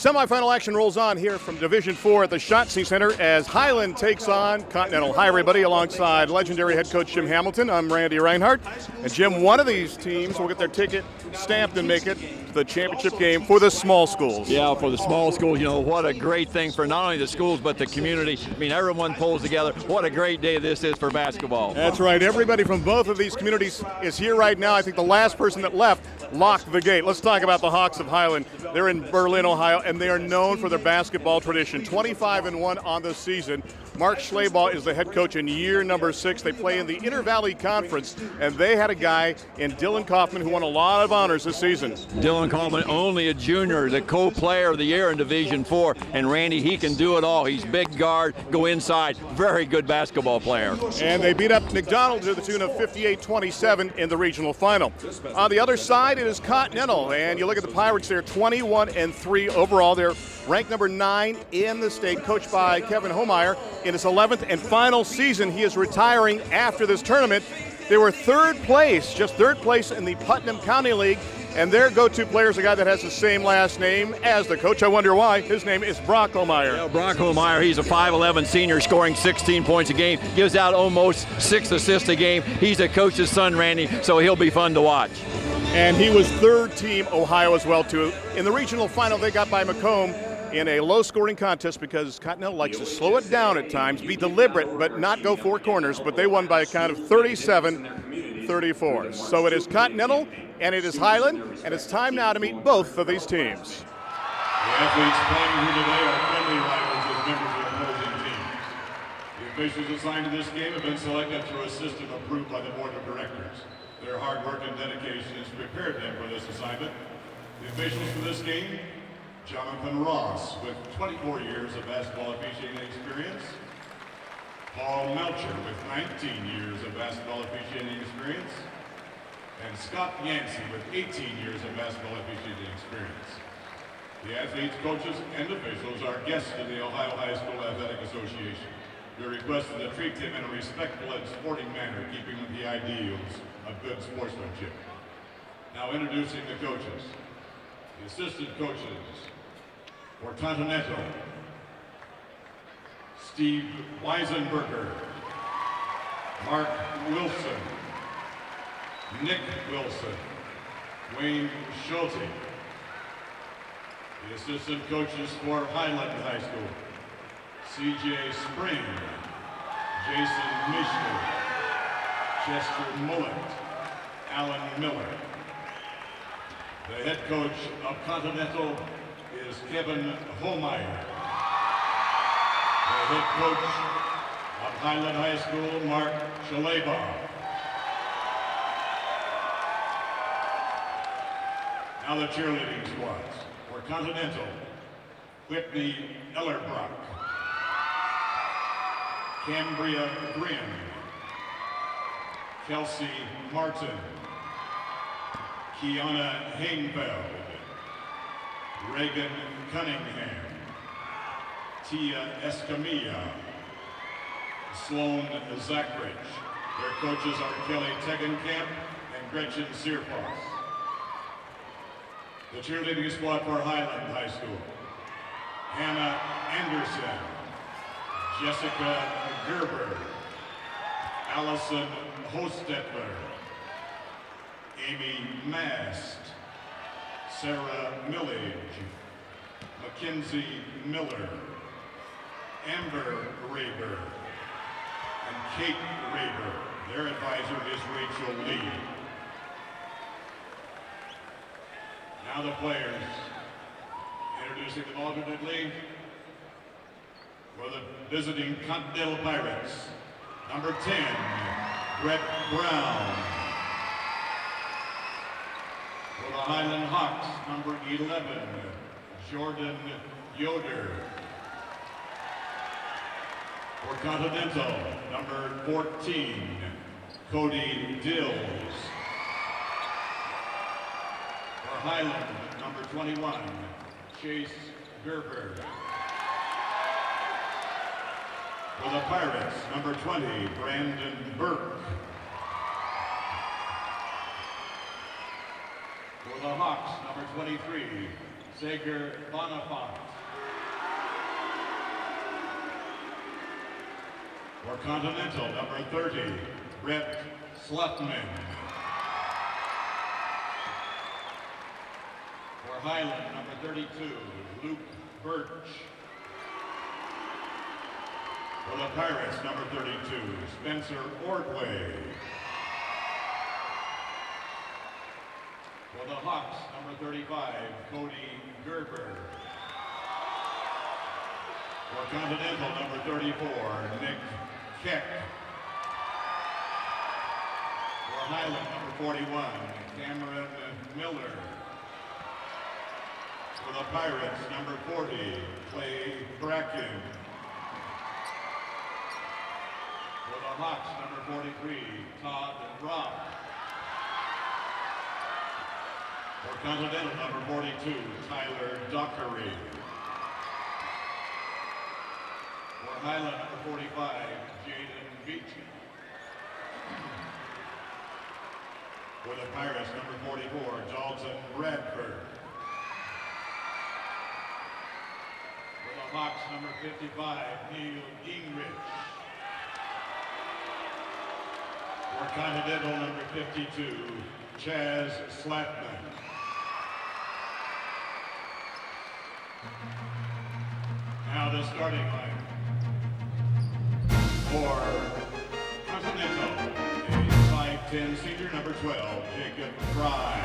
Semifinal action rolls on here from Division 4 at the Shotsy Center as Hiland takes on Continental. Hi, everybody. Alongside legendary head coach Jim Hamilton, I'm Randy Reinhardt. And Jim, one of these teams will get their ticket stamped and make it to the championship game for the small schools. Yeah, for the small schools, you know, what a great thing for not only the schools but the community. I mean, everyone pulls together. What a great day this is for basketball. That's right. Everybody from both of these communities is here right now. I think the last person that left locked the gate. Let's talk about the Hawks of Hiland. They're in Berlin, Ohio, and they are known for their basketball tradition. 25-1 on the season. Mark Schleybaugh is the head coach in year number 6. They play in the Inter Valley Conference, and they had a guy in Dylan Kaufman who won a lot of honors this season. Dylan Kaufman, only a junior, the co-player of the year in Division 4. And Randy, he can do it all. He's big guard, go inside. Very good basketball player. And they beat up McDonald to the tune of 58-27 in the regional final. On the other side, it is Continental. And you look at the Pirates, they're 21-3 overall. They're ranked number 9 in the state, coached by Kevin Homeyer. In his 11th and final season, he is retiring after this tournament. They were third place, just third place in the Putnam County League, and their go-to player is a guy that has the same last name as the coach. I wonder why. His name is Brock Homeyer. Yeah, Brock Homeyer, he's a 5'11 senior scoring 16 points a game, gives out almost 6 assists a game. He's a coach's son, Randy, so he'll be fun to watch. And he was third team Ohio as well, too. In the regional final, they got by Macomb in a low-scoring contest because Continental likes to slow it down at times, be deliberate, but not go four corners. But they won by a count of 37-34. So it is Continental and it is Hiland, and it's time now to meet both of these teams. The athletes playing here today are friendly rivals as members of opposing teams. The officials assigned to this game have been selected through a system approved by the board of directors. Their hard work and dedication has prepared them for this assignment. The officials for this game: Jonathan Ross, with 24 years of basketball officiating experience. Paul Melcher, with 19 years of basketball officiating experience. And Scott Yancey, with 18 years of basketball officiating experience. The athletes, coaches, and officials are guests of the Ohio High School Athletic Association. You're requested to treat them in a respectful and sporting manner, keeping with the ideals of good sportsmanship. Now introducing the coaches. The assistant coaches for Continental: Steve Weisenberger, Mark Wilson, Nick Wilson, Wayne Schulte. The assistant coaches for Hiland High School: C.J. Spring, Jason Mishler, Chester Mullet, Alan Miller. The head coach of Continental is Kevin Homeyer. The head coach of Hiland High School, Mark Schleybaugh. Now the cheerleading squads. For Continental: Whitney Ellerbrock, Cambria Green, Kelsey Martin, Kiana Hainfeld, Reagan Cunningham, Tia Escamilla, Sloan Zachridge. Their coaches are Kelly Tegenkamp and Gretchen Searfoss. The cheerleading squad for Hiland High School: Hannah Anderson, Jessica Gerber, Allison Hostetler, Amy Mast, Sarah Millage, Mackenzie Miller, Amber Raber, and Kate Raber. Their advisor is Rachel Lee. Now the players. Introducing them alternately for the visiting Continental Pirates: number 10, Brett Brown. For the Hiland Hawks, number 11, Jordan Yoder. For Continental, number 14, Cody Dills. For Hiland, number 21, Chase Gerber. For the Pirates, number 20, Brandon Burke. For the Hawks, number 23, Sager Bonifant. For Continental, number 30, Brett Slutman. For Hiland, number 32, Luke Birch. For the Pirates, number 32, Spencer Ordway. For the Hawks, number 35, Cody Gerber. For Continental, number 34, Nick Keck. For Hiland, number 41, Cameron Miller. For the Pirates, number 40, Clay Bracken. For the Hawks, number 43, Todd Rock. For Continental, number 42, Tyler Dockery. For Hiland, number 45, Jaden Beach. For the Pirates, number 44, Dalton Bradford. For the Hawks, number 55, Neil Gingrich. For Continental, number 52, Chaz Slatman. Now the starting line. For Continental, a 5'10" senior, number 12, Jacob Fry.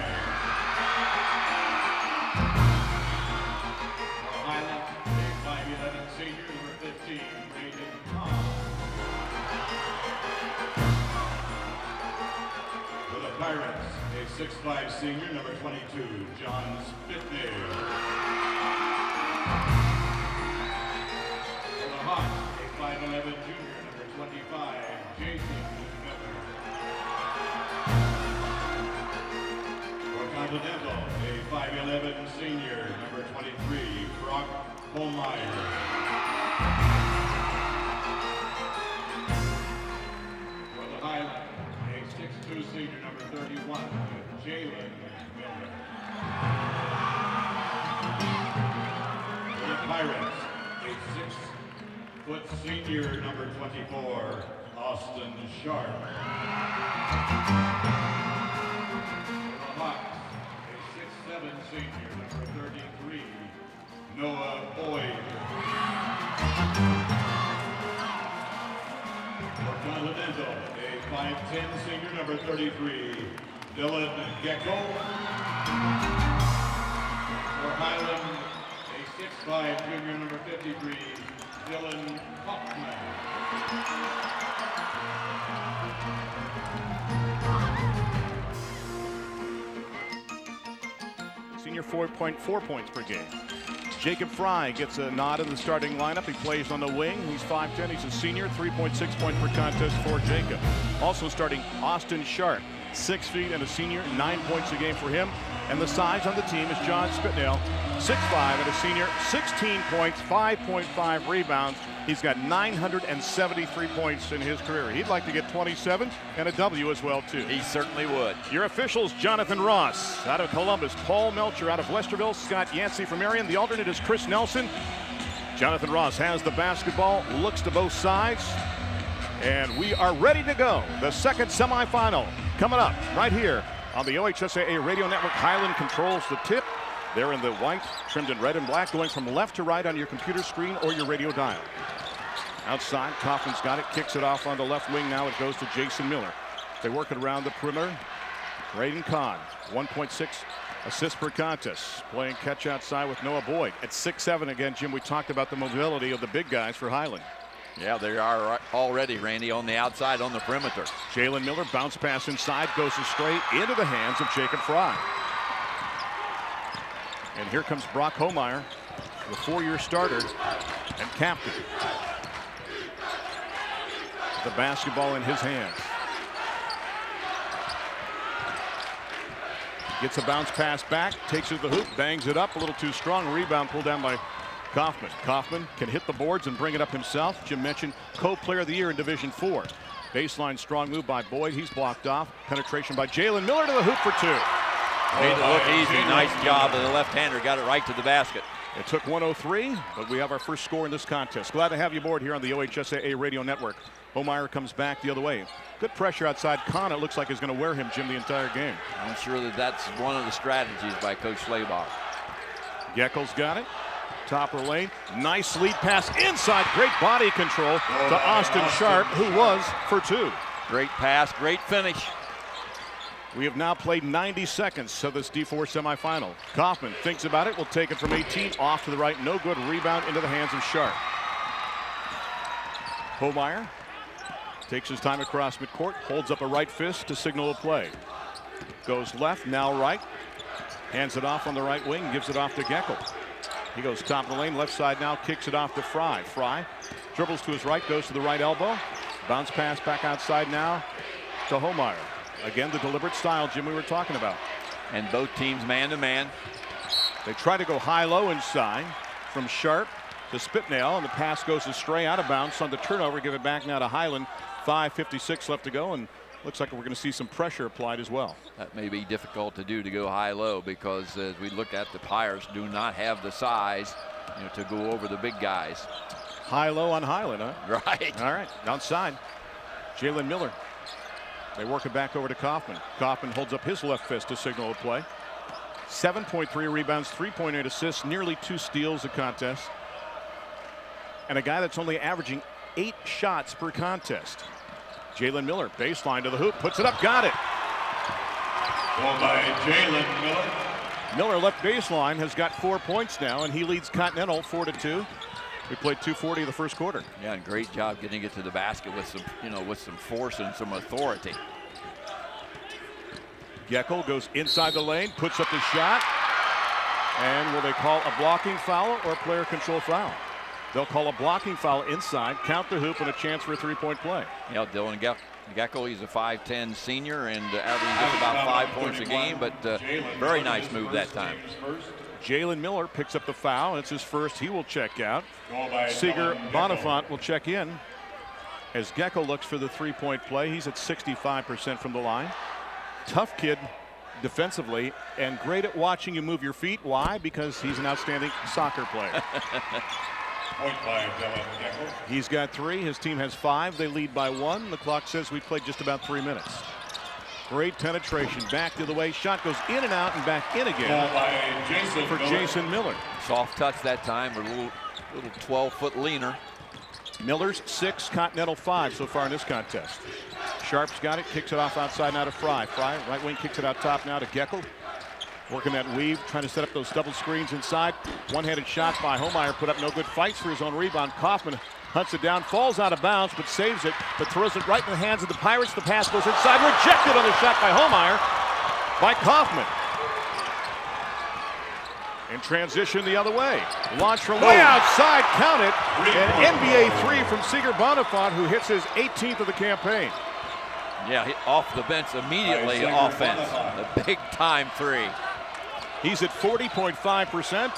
For Hiland, a 5'11" senior, number 15, Raiden Kahn. For the Pirates, a 6'5" senior, number 22, John Spitnail. For the Hawks, a 5'11" junior, number 25, Jason Miller. For Continental, a 5'11" senior, number 23, Brock Holmeyer. For the Highland, a 6'2" senior, number 31, Jalen Miller. For the Pirates, a 6' senior, number 24, Austin Sharp. For the Hawks, a 6'7" senior, number 33, Noah Boyd. For Continental, a 5'10" senior, number 33, Dylan Gecko. For Hiland, a 6'5" junior, number 53, Dylan Hoffman. Senior 4.4 points per game. Jacob Fry gets a nod in the starting lineup. He plays on the wing. He's 5'10". He's a senior. 3.6 points per contest for Jacob. Also starting Austin Sharp, 6 feet and a senior, 9 points a game for him. And the size on the team is John Spitnail, 6'5" and a senior, 16 points, 5.5 rebounds. He's got 973 points in his career. He'd like to get 27 and a W as well, too. He certainly would. Your officials, Jonathan Ross out of Columbus, Paul Melcher out of Westerville, Scott Yancey from Marion. The alternate is Chris Nelson. Jonathan Ross has the basketball, looks to both sides, and we are ready to go. The second semifinal coming up right here on the OHSAA Radio Network. Hiland controls the tip. They're in the white, trimmed in red and black, going from left to right on your computer screen or your radio dial. Outside, Kaufman's got it, kicks it off on the left wing. Now it goes to Jason Miller. They work it around the perimeter. Raiden Kahn, 1.6 assists per contest. Playing catch outside with Noah Boyd. At 6'7", again, Jim, we talked about the mobility of the big guys for Hiland. Yeah, they are already, Randy, on the outside on the perimeter. Jalen Miller, bounce pass inside, goes straight into the hands of Jacob Fry. And here comes Brock Holmeyer, the 4-year starter and captain. The basketball in his hands. Gets a bounce pass back, takes it to the hoop, bangs it up a little too strong. Rebound pulled down by Kaufman. Kaufman can hit the boards and bring it up himself. Jim mentioned co-player of the year in Division 4. Baseline strong move by Boyd. He's blocked off. Penetration by Jalen Miller to the hoop for two. Made it look easy. Nice job of the left-hander. Got it right to the basket. It took 103, but we have our first score in this contest. Glad to have you aboard here on the OHSAA Radio Network. Homeyer comes back the other way. Good pressure outside. Kahn, it looks like, is going to wear him, Jim, the entire game. I'm sure that that's one of the strategies by Coach Schlabach. Geckel's got it. Top of the lane. Nice lead pass inside. Great body control to Austin Sharp, who was for two. Great pass, great finish. We have now played 90 seconds of this D4 semifinal. Kaufman thinks about it, will take it from 18, off to the right, no good, rebound into the hands of Sharp. Homeyer takes his time across midcourt, holds up a right fist to signal a play. Goes left, now right, hands it off on the right wing, gives it off to Geckel. He goes top of the lane, left side now, kicks it off to Fry. Fry dribbles to his right, goes to the right elbow. Bounce pass back outside now to Homeyer. Again, the deliberate style, Jim, we were talking about. And both teams man-to-man. They try to go high-low inside from Sharp to Spitnail, and the pass goes astray out of bounds on the turnover. Give it back now to Hiland. 5:56 left to go, and looks like we're going to see some pressure applied as well. That may be difficult to do, to go high-low, because as we look at the Pirates do not have the size, to go over the big guys. High-low on Hiland, huh? Right. All right, outside. Jalen Miller. They work it back over to Kaufman. Kaufman holds up his left fist to signal a play. 7.3 rebounds, 3.8 assists, nearly 2 steals a contest. And a guy that's only averaging 8 shots per contest. Jalen Miller, baseline to the hoop, puts it up, got it. Ball by Jalen Miller. Miller left baseline, has got 4 points now, and he leads Continental 4-2. We played 2:40 the first quarter. Yeah, and great job getting it to the basket with some, with some force and some authority. Geckel goes inside the lane, puts up the shot. And will they call a blocking foul or a player control foul? They'll call a blocking foul inside, count the hoop, and a chance for a three-point play. Yeah, Dylan Geckel, he's a 5'10" senior and averages about 5 points a game, but very nice move that time. Jalen Miller picks up the foul. It's his first. He will check out. Seeger Bonifant will check in as Geckel looks for the three-point play. He's at 65% from the line. Tough kid defensively and great at watching you move your feet. Why? Because he's an outstanding soccer player. Point by Dylan Geckel. He's got 3. His team has 5. They lead by 1. The clock says we played just about 3 minutes. Great penetration. Back the other way. Shot goes in and out and back in again for Jason Miller. Soft touch that time. A little 12-foot leaner. Miller's 6, Continental 5 so far in this contest. Sharp's got it. Kicks it off outside now to Fry. Fry, right wing, kicks it out top now to Geckel. Working that weave, trying to set up those double screens inside. One-handed shot by Homeyer. Put up no good, fights for his own rebound. Kaufman hunts it down, falls out of bounds, but saves it, but throws it right in the hands of the Pirates. The pass goes inside, rejected on the shot by Homeyer, by Kaufman. In transition the other way. Launch from way outside, count it. An NBA 3 from Seeger Bonifant, who hits his 18th of the campaign. Yeah, off the bench immediately, offense. A big-time 3. He's at 40.5%.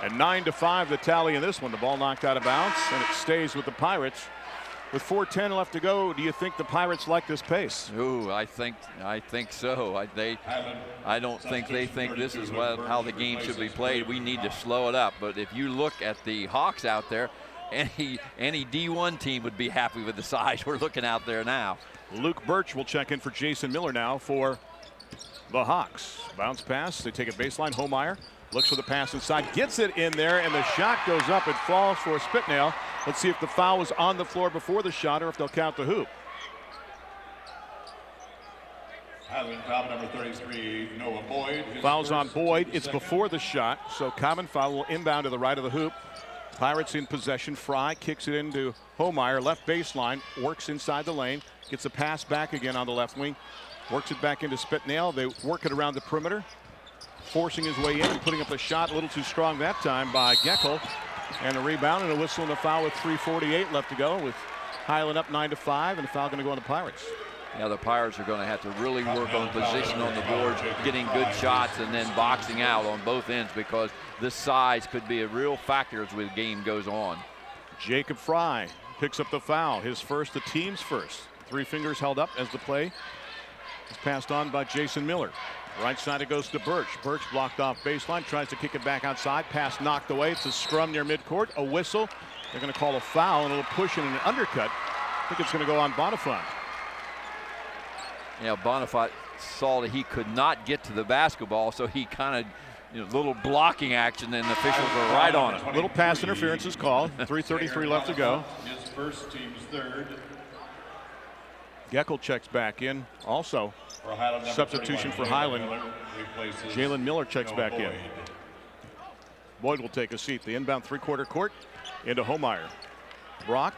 And 9-5 the tally in this one. The ball knocked out of bounds, and it stays with the Pirates. With 4:10 left to go, do you think the Pirates like this pace? Ooh, I think so. I don't think they think this is how the game should be played. We need to slow it up. But if you look at the Hawks out there, any D1 team would be happy with the size we're looking out there now. Luke Birch will check in for Jason Miller now for the Hawks. Bounce pass. They take it baseline. Homeyer looks for the pass inside, gets it in there, and the shot goes up. It falls for Spitnail. Let's see if the foul was on the floor before the shot or if they'll count the hoop. Hiland, foul number 33, Noah Boyd. Foul's on Boyd. It's before the shot, so common foul will inbound to the right of the hoop. Pirates in possession. Fry kicks it into Homeyer, left baseline, works inside the lane, gets a pass back again on the left wing, works it back into Spitnail. They work it around the perimeter, forcing his way in and putting up a shot a little too strong that time by Geckel. And a rebound and a whistle and a foul with 3:48 left to go, with Hiland up 9-5, and a foul going to go on the Pirates. Yeah, the Pirates are going to have to really work on position on the boards, getting good shots, and then boxing out on both ends, because this size could be a real factor as the game goes on. Jacob Fry picks up the foul, his first, the team's first. 3 fingers held up as the play It's passed on by Jason Miller. Right side it goes to Birch. Birch blocked off baseline, tries to kick it back outside. Pass knocked away. It's a scrum near midcourt. A whistle. They're going to call a foul and a little push and an undercut. I think it's going to go on Bonifant. Yeah, Bonifant saw that he could not get to the basketball, so he kind of, little blocking action, and the officials are right on it. Little pass interference is called. 3:33 left to go. His first, team's third. Geckel checks back in. Also, substitution for Hiland. Jalen Miller checks back in. Boyd will take a seat. The inbound three-quarter court into Homeyer. Brock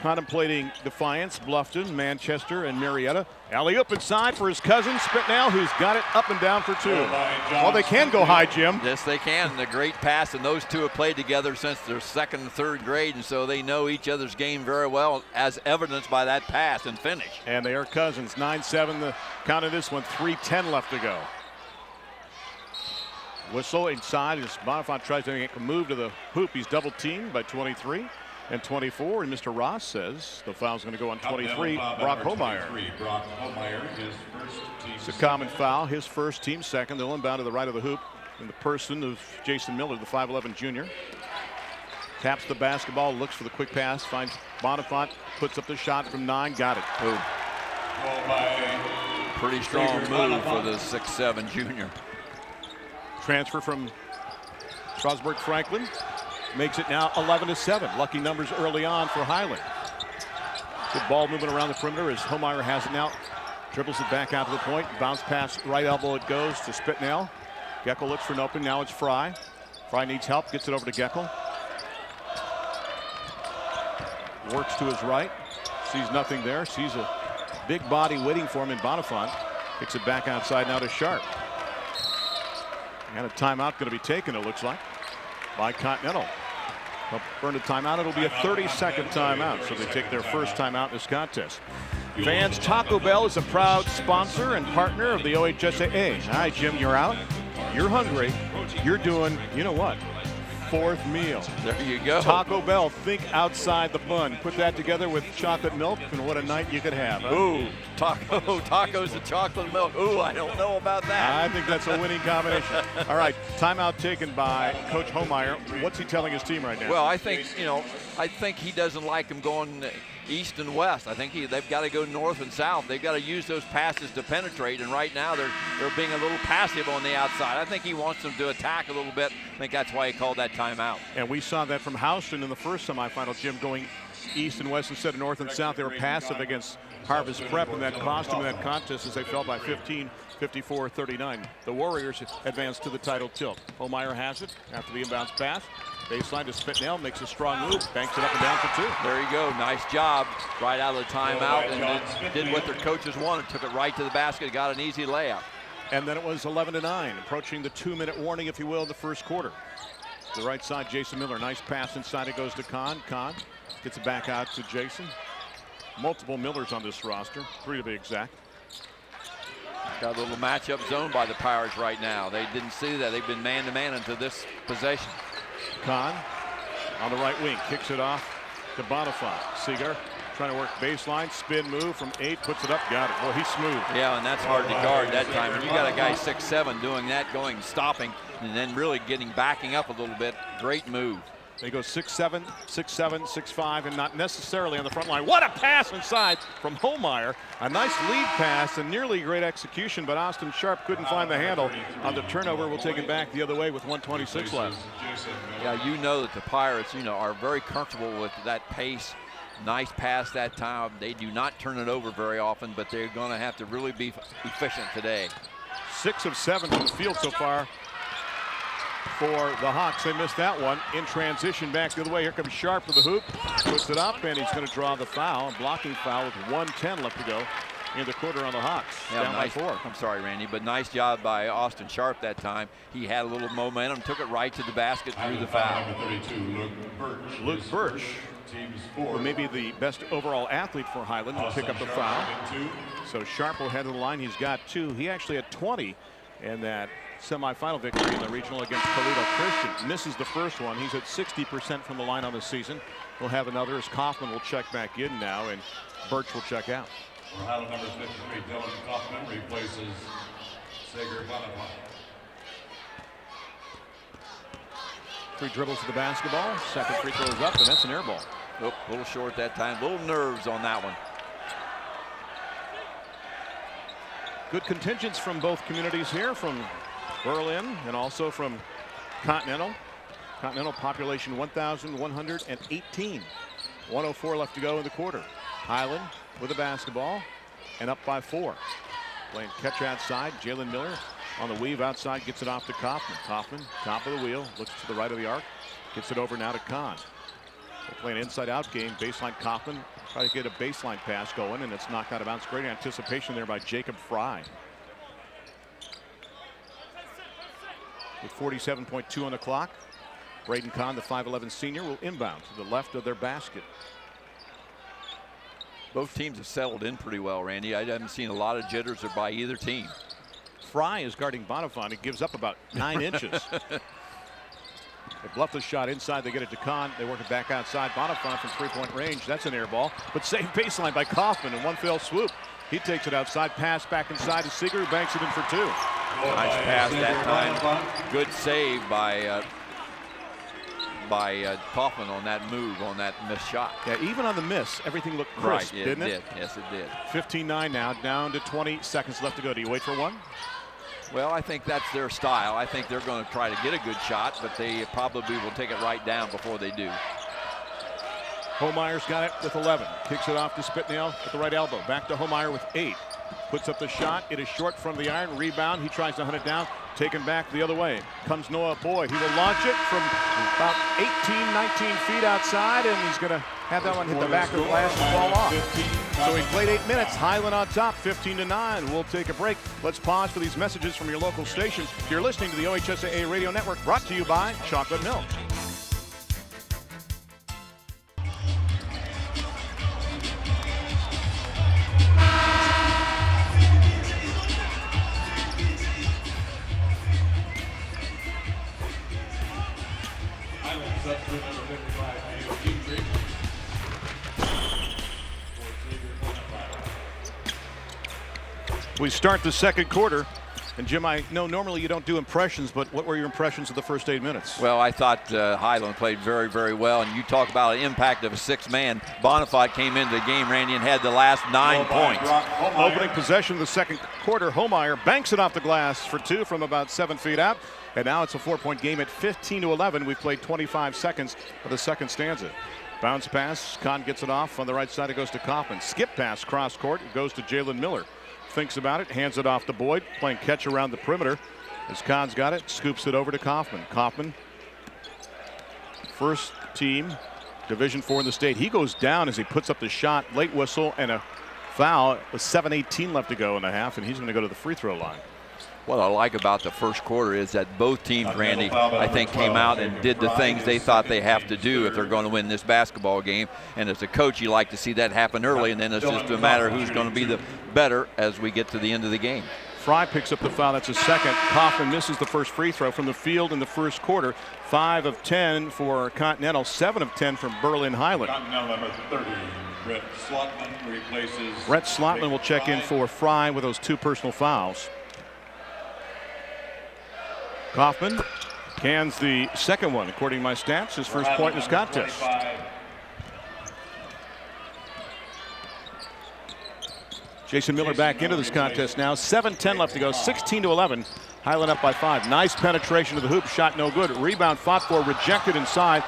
contemplating defiance. Bluffton, Manchester, and Marietta. Alley-oop inside for his cousin, Spitnell, who's got it up and down for two. Well, they can go high, Jim. Yes, they can. A great pass, and those two have played together since their second and third grade, and so they know each other's game very well, as evidenced by that pass and finish. And they are cousins. 9-7 the count of this one. 3:10 left to go. Whistle inside as Bonifant tries to make a move to the hoop. He's double teamed by 23 and 24, and Mr. Ross says the foul's going to go on 23. Brock Homeyer. Brock Homeyer, his first team. It's a common foul. His first, team second. They'll inbound to the right of the hoop in the person of Jason Miller, the 5'11 junior. Taps the basketball, looks for the quick pass, finds Bonifant, puts up the shot from 9, got it. Boom. Pretty strong move for the 6'7 junior. Transfer from Strasburg Franklin. Makes it now 11-7. Lucky numbers early on for Hiland. Good ball moving around the perimeter as Homeyer has it now. Dribbles it back out to the point. Bounce pass, right elbow it goes to Spitnell. Geckel looks for an open. Now it's Fry. Fry needs help. Gets it over to Geckel. Works to his right. Sees nothing there. Sees a big body waiting for him in Bonifant. Kicks it back outside now to Sharp. And a timeout going to be taken, it looks like, by Continental. They'll burn a timeout. It'll be a 30-second timeout, so they take their first timeout in this contest. Fans, Taco Bell is a proud sponsor and partner of the OHSAA. All right, Jim, you're out. You're hungry. You're doing, you know what? Fourth meal. There you go. Taco Bell, think outside the bun. Put that together with chocolate milk, and what a night you could have. Huh? Ooh, tacos and chocolate milk. Ooh, I don't know about that. I think that's a winning combination. All right, timeout taken by Coach Homeyer. What's he telling his team right now? Well, I think he doesn't like them going east and west. I think they've got to go north and south. They've got to use those passes to penetrate, and right now they're being a little passive on the outside. I think he wants them to attack a little bit. I think that's why he called that timeout. And we saw that from Houston in the first semifinal, Jim, going east and west instead of north and south. They were passive against Harvest Prep, and that cost them in that contest as they fell by 15, 54-39. The Warriors advance to the title tilt. Homeyer has it after the inbounds pass. Baseline to Spitnell, makes a strong move, banks it up and down for two. There you go, nice job. Right out of the timeout, and did what their coaches wanted. Took it right to the basket, got an easy layup. And then it was 11-9, approaching the 2-minute warning, if you will, the first quarter. The right side, Jason Miller, nice pass inside, it goes to Kahn. Kahn gets it back out to Jason. Multiple Millers on this roster, 3 to be exact. Got a little matchup zone by the Pirates right now. They didn't see that. They've been man-to-man into this possession. Kahn on the right wing, kicks it off to Bonifant. Seager trying to work baseline, spin move from 8, puts it up, got it. Well, he's smooth. Yeah, and that's hard to guard that time. When you got a guy 6'7" doing that, going, stopping, and then really backing up a little bit, great move. They go 6'7", 6'7", 6'5", and not necessarily on the front line. What a pass inside from Homeyer. A nice lead pass and nearly great execution, but Austin Sharp couldn't find the handle on the turnover. We'll take it back the other way with 1:26 left. Yeah, you know that the Pirates, are very comfortable with that pace. Nice pass that time. They do not turn it over very often, but they're going to have to really be efficient today. 6 of 7 from the field so far for the Hawks. They missed that one. In transition back the other way. Here comes Sharp with the hoop. Puts it up, and he's going to draw the foul. A blocking foul with 1:10 left to go in the quarter on the Hawks. Yeah, down by 4. I'm sorry, Randy, but nice job by Austin Sharp that time. He had a little momentum, took it right to the basket, through the foul. Number 32, Luke Birch. Or maybe the best overall athlete for Hiland to pick up the foul. So Sharp will head to the line. He's got 2. He actually had 20 in that semifinal victory in the regional against Toledo Christian. Misses the first one. He's at 60% from the line on the season. We'll have another as Kaufman will check back in now, and Birch will check out. For Hiland number 53, Dylan Kaufman replaces Sager Bonaparte. 3 dribbles to the basketball. Second free throw is up, and that's an air ball. Oh, a little short that time. Little nerves on that one. Good contingents from both communities here, from Berlin and also from Continental. Continental population 1,118. 1:04 left to go in the quarter. Hiland with the basketball and up by 4. Playing catch outside. Jalen Miller on the weave outside, gets it off to Kaufman. Kaufman, top of the wheel, looks to the right of the arc, gets it over now to Kahn. They're playing inside-out game. Baseline Kaufman trying to get a baseline pass going, and it's knocked out of bounds. Great anticipation there by Jacob Fry. With 47.2 on the clock, Braden Kahn, the 5'11 senior, will inbound to the left of their basket. Both teams have settled in pretty well, Randy. I haven't seen a lot of jitters by either team. Fry is guarding Bonifant. He gives up about 9 inches. They bluff the shot inside. They get it to Kahn. They work it back outside. Bonifant from 3-point range. That's an air ball. But saved baseline by Kaufman in one fell swoop. He takes it outside. Pass back inside to Seeger, who banks it in for 2. Nice pass that time. Good save by Kaufman on that move, on that missed shot. Yeah, even on the miss, everything looked crisp, right, didn't it? Yes, it did. 15-9 now, down to 20 seconds left to go. Do you wait for one? Well, I think that's their style. I think they're going to try to get a good shot, but they probably will take it right down before they do. Homeyer's got it with 11. Kicks it off to Spitnail at the right elbow. Back to Homeyer with 8. Puts up the shot. It is short from the iron. Rebound. He tries to hunt it down. Taken back the other way. Comes Noah Boyd. He will launch it from about 18, 19 feet outside, and he's going to have that one hit the back of the glass and fall off. So he played 8 minutes. Hiland on top, 15-9. We'll take a break. Let's pause for these messages from your local stations. You're listening to the OHSAA Radio Network, brought to you by Chocolate Milk. We start the second quarter. And Jim, I know normally you don't do impressions, but what were your impressions of the first 8 minutes? Well, I thought Hiland played very, very well. And you talk about an impact of a 6-man. Bonifant came into the game, Randy, and had the last 9 points. Opening possession of the second quarter, Homeyer banks it off the glass for 2 from about 7 feet out. And now it's a 4-point game at 15-11. We've played 25 seconds of the second stanza. Bounce pass, Kahn gets it off. On the right side, it goes to Kaufman. Skip pass, cross court, it goes to Jalen Miller. Thinks about it, hands it off to Boyd, playing catch around the perimeter. As Kahn's got it, scoops it over to Kaufman. Kaufman, first team, Division IV in the state. He goes down as he puts up the shot. Late whistle and a foul with 7:18 left to go in the half, and he's going to go to the free throw line. What I like about the first quarter is that both teams, Randy, I think came out and did the things they thought they have to do if they're going to win this basketball game. And as a coach, you like to see that happen early, and then it's just a matter of who's going to be the better as we get to the end of the game. Fry picks up the foul. That's a second. Kaufman misses the first free throw from the field in the first quarter. 5 of 10 for Continental, 7 of 10 from Berlin Hiland. Continental number 30, Brett Slotman replaces. Brett Slotman will check in for Fry with those 2 personal fouls. Kaufman cans the second one, according to my stats, his first point in this contest. Jason Miller back into this contest now. 7:10 left to go, 16-11. Hiland up by 5. Nice penetration to the hoop, shot no good. Rebound fought for, rejected inside.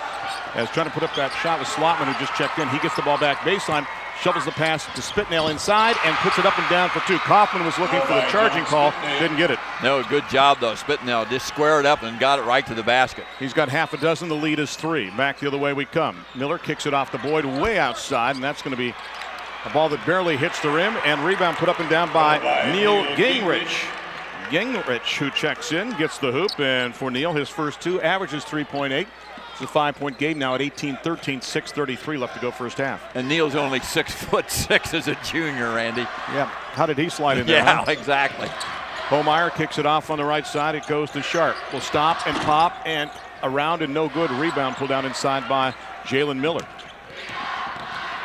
As trying to put up that shot with Slotman, who just checked in. He gets the ball back baseline, shovels the pass to Spitnail inside, and puts it up and down for 2. Kaufman was looking for the charging call, didn't get it. No, good job though. Spitnail just squared up and got it right to the basket. He's got half a dozen. The lead is 3. Back the other way we come. Miller kicks it off the Boyd way outside, and that's going to be a ball that barely hits the rim, and rebound put up and down by Neil Gingrich. Gingrich, who checks in, gets the hoop, and for Neil, his first 2, averages 3.8. It's a 5-point game now at 18-13, 6:33 left to go first half. And Neil's only 6'6" as a junior, Randy. Yeah, how did he slide in there? Yeah, exactly. Homeyer kicks it off on the right side. It goes to Sharp. Will stop and pop, and around and no good. Rebound pulled down inside by Jalen Miller.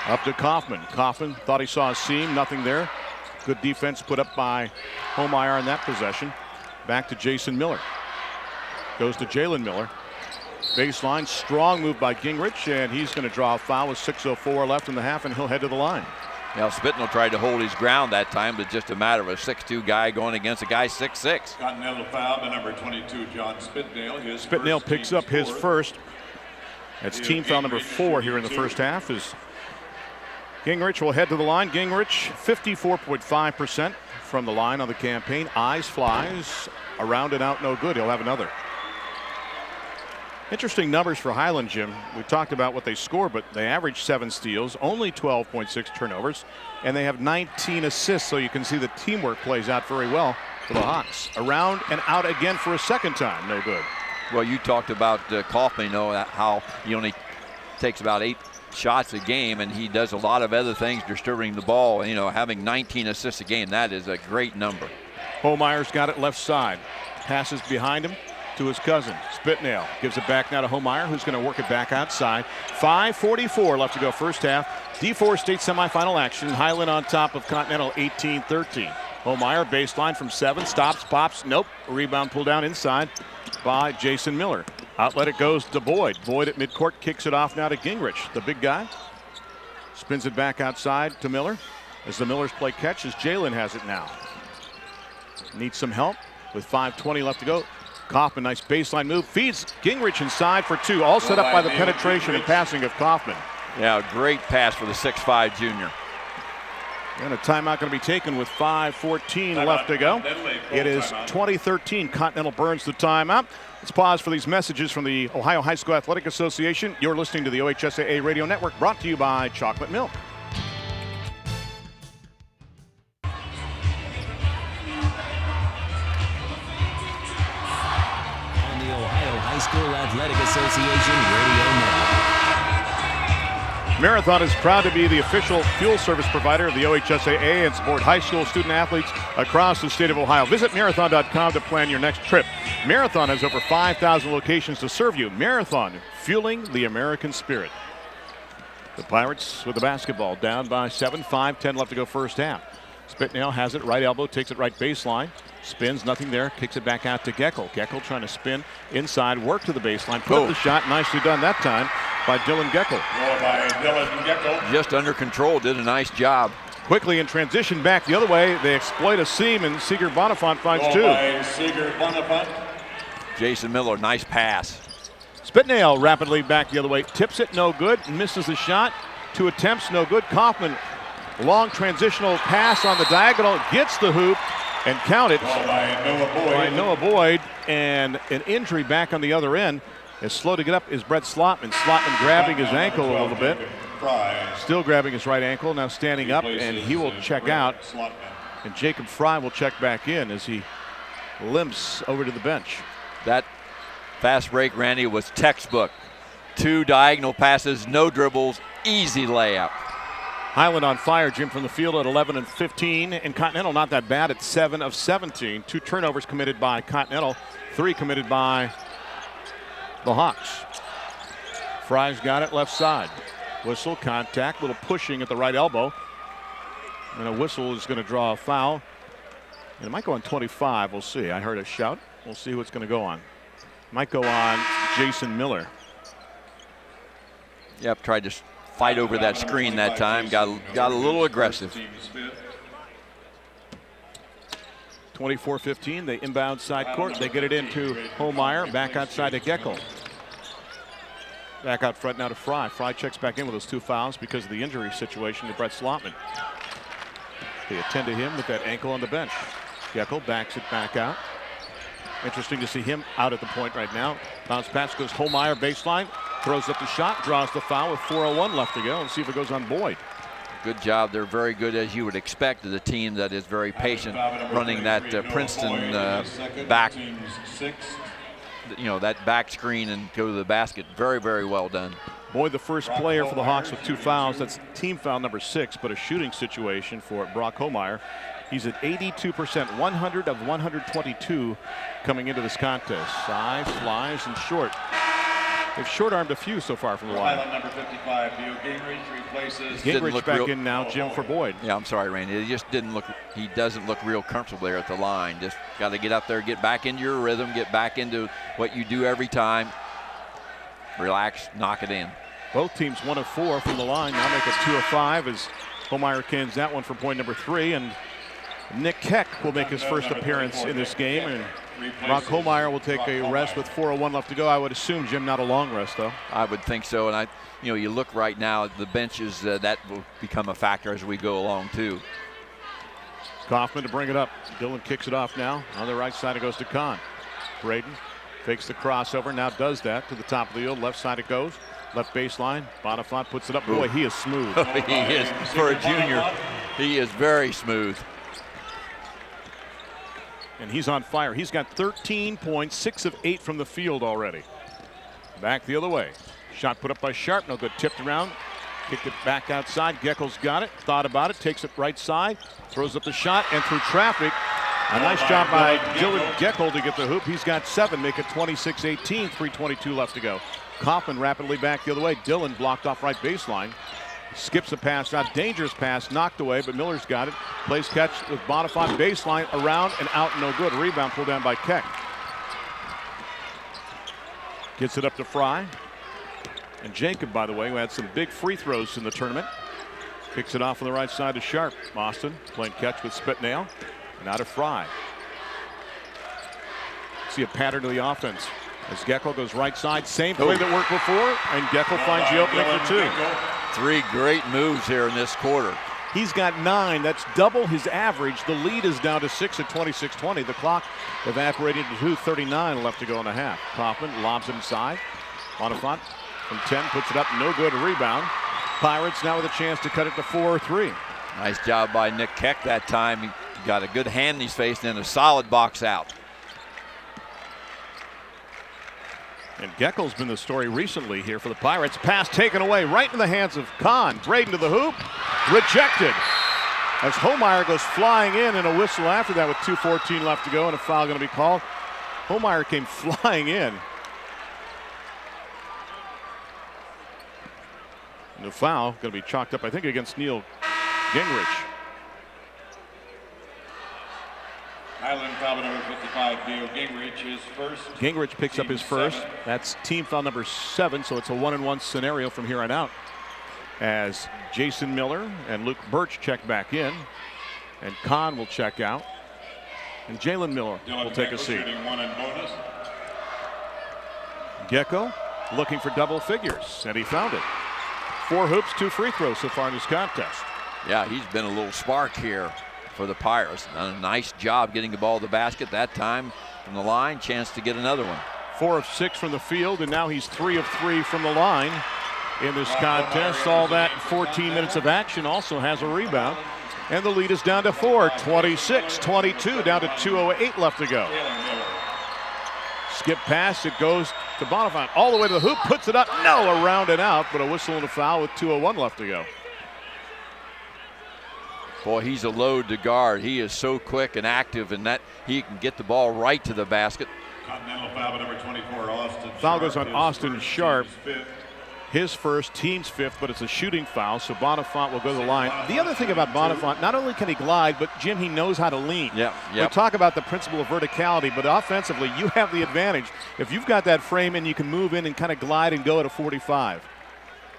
Up to Kaufman. Kaufman thought he saw a seam, nothing there. Good defense put up by Homeyer on that possession. Back to Jason Miller. Goes to Jalen Miller. Baseline, strong move by Gingrich, and he's going to draw a foul with 6:04 left in the half, and he'll head to the line. Now Spitnell tried to hold his ground that time, but just a matter of a 6'2" guy going against a guy 6'6". Continental foul by number 22, John Spitnell. Spitnell picks up his first. That's team foul number 4 here in the first half. As Gingrich will head to the line. Gingrich 54.5% from the line on the campaign. Eyes flies around and out, no good. He'll have another. Interesting numbers for Hiland, Jim. We talked about what they score, but they average 7 steals, only 12.6 turnovers, and they have 19 assists, so you can see the teamwork plays out very well for the Hawks. Around and out again for a second time, no good. Well, you talked about Kaufman, you know, how he only takes about 8 shots a game, and he does a lot of other things distributing the ball. You know, having 19 assists a game, that is a great number. Homeyer's got it left side. Passes behind him to his cousin. Spitnell gives it back now to Homeyer, who's going to work it back outside. 5:44 left to go first half. D4 state semifinal action. Hiland on top of Continental 18-13. Homeyer baseline from 7, stops, pops, nope. Rebound pulled down inside by Jason Miller. Outlet it goes to Boyd. Boyd at midcourt kicks it off now to Gingrich, the big guy. Spins it back outside to Miller. As the Millers play catch, as Jalen has it now. Needs some help with 5:20 left to go. Kaufman, nice baseline move, feeds Gingrich inside for 2, all set up by the penetration and passing of Kaufman. Yeah, great pass for the 6'5" junior. And a timeout going to be taken with 5:14 left to go. It is 2013. Continental burns the timeout. Let's pause for these messages from the Ohio High School Athletic Association. You're listening to the OHSAA Radio Network, brought to you by Chocolate Milk. High School Athletic Association Radio Network. Marathon is proud to be the official fuel service provider of the OHSAA and support high school student athletes across the state of Ohio. Visit marathon.com to plan your next trip. Marathon has over 5,000 locations to serve you. Marathon, fueling the American spirit. The Pirates with the basketball, down by 7, 5:10 left to go first half. Spitnell has it, right elbow, takes it right baseline. Spins, nothing there, kicks it back out to Geckel. Geckel trying to spin inside, work to the baseline, put up the shot, nicely done that time by Dylan Geckel. Just under control, did a nice job. Quickly in transition back the other way, they exploit a seam, and Seeger Bonifant finds 2. Jason Miller, nice pass. Spitnell rapidly back the other way, tips it, no good, misses the shot. 2 attempts, no good. Kaufman, long transitional pass on the diagonal, gets the hoop, and count it by Noah Boyd, and an injury back on the other end. As slow to get up is Brett Slotman. Slotman grabbing his ankle a little bit. Still grabbing his right ankle, now standing up, and he will check out. And Jacob Fry will check back in as he limps over to the bench. That fast break, Randy, was textbook. 2 diagonal passes, no dribbles, easy layup. Hiland on fire, Jim, from the field at 11 and 15, and Continental not that bad at 7 of 17. 2 turnovers committed by Continental, 3 committed by the Hawks. Fry's got it left side. Whistle, contact, little pushing at the right elbow, and a whistle is going to draw a foul. And it might go on 25, we'll see. I heard a shout. We'll see who it's going to go on. Might go on Jason Miller. Yep, tried to fight over that screen that time, got a little aggressive. 24-15, they inbound side court. They get it into Homeyer, back outside to Geckel. Back out front now to Fry. Fry checks back in with those 2 fouls because of the injury situation to Brett Slotman. They attend to him with that ankle on the bench. Geckel backs it back out. Interesting to see him out at the point right now. Bounce pass goes Homeyer baseline. Throws up the shot, draws the foul with 4:01 left to go. Let's see if it goes on Boyd. Good job. They're very good, as you would expect, as a team that is very patient, running that Princeton back, you know, that back screen and go to the basket. Very, very well done. Boyd, the first player for the Hawks with 2 fouls. That's team foul number 6, but a shooting situation for Brock Homeyer. He's at 82%, 100 of 122 coming into this contest. Size, flies, and short. They've short-armed a few so far from the line. Hiland number 55, Theo Gingrich replaces. Gingrich back in now, Jim, for Boyd. Yeah, I'm sorry, Randy. It just didn't look. He doesn't look real comfortable there at the line. Just got to get up there, get back into your rhythm, get back into what you do every time. Relax, knock it in. Both teams 1 of 4 from the line. Now make it 2 of 5 as Homeyer cans that one for point number 3. And Nick Keck will make his first appearance in this game. And Brock Homeyer will take a rest with 4:01 left to go. I would assume, Jim, not a long rest, though. I would think so. And you look right now at the benches, that will become a factor as we go along, too. Kaufman to bring it up. Dylan kicks it off now. On the right side, it goes to Kahn. Braden fakes the crossover, now does that to the top of the field. Left side it goes. Left baseline. Bonifant puts it up. Boy, he is smooth. He is, for a junior, he is very smooth. And he's on fire. He's got 13 points, 6 of 8 from the field already. Back the other way. Shot put up by Sharp. No good. Tipped around. Kicked it back outside. Geckel's got it. Thought about it. Takes it right side. Throws up the shot. And through traffic. A nice job by Dylan Geckel to get the hoop. He's got 7. Make it 26-18. 3:22 left to go. Kaufman rapidly back the other way. Dylan blocked off right baseline. Skips a pass out. Dangerous pass. Knocked away, but Miller's got it. Plays catch with Bonifant. Baseline around and out. No good. Rebound pulled down by Keck. Gets it up to Fry. And Jacob, by the way, who had some big free throws in the tournament, kicks it off on the right side to Sharp. Austin playing catch with Spitnail. And out of Fry. See a pattern to the offense. As Geckel goes right side, same play that worked before, and Geckel finds the opening for 2. 3 great moves here in this quarter. He's got 9. That's double his average. The lead is down to 6 at 26-20. The clock evaporated to 2:39 left to go in the half. Kaufman lobs inside. Bonifant from 10 puts it up. No good. Rebound. Pirates now with a chance to cut it to 4 or 3. Nice job by Nick Keck that time. He got a good hand in his face and then a solid box out. And Geckel's been the story recently here for the Pirates. Pass taken away right in the hands of Kahn. Braden to the hoop. Rejected. As Homeyer goes flying in and a whistle after that with 2:14 left to go and a foul going to be called. Homeyer came flying in. And the foul going to be chalked up, I think, against Neil Gingrich. Hiland foul number 55, Theo Gingrich, his first. Gingrich picks up his first. That's team foul number 7, so it's a 1-and-1 scenario from here on out. As Jason Miller and Luke Birch check back in, and Kahn will check out, and Jalen Miller will take a seat. Gecko looking for double figures, and he found it. 4 hoops, 2 free throws so far in this contest. Yeah, he's been a little spark here for the Pirates. Done a nice job getting the ball to the basket that time from the line. Chance to get another one. 4 of 6 from the field, and now he's 3 of 3 from the line in this contest. All that 14 minutes of action. Also has a rebound, and the lead is down to 4. 26-22, down to 2:08 left to go. Skip pass, it goes to Bonifant all the way to the hoop, puts it up. No, around and out, but a whistle and a foul with 2:01 left to go. Boy, he's a load to guard. He is so quick and active, and that he can get the ball right to the basket. Continental foul number 24, Austin. Foul goes on Austin Sharp. His first, team's 5th, but it's a shooting foul, so Bonifant will go to the line. The other thing about Bonifant, not only can he glide, but Jim, he knows how to lean. Yeah. We talk about the principle of verticality, but offensively, you have the advantage. If you've got that frame and you can move in and kind of glide and go at a 45.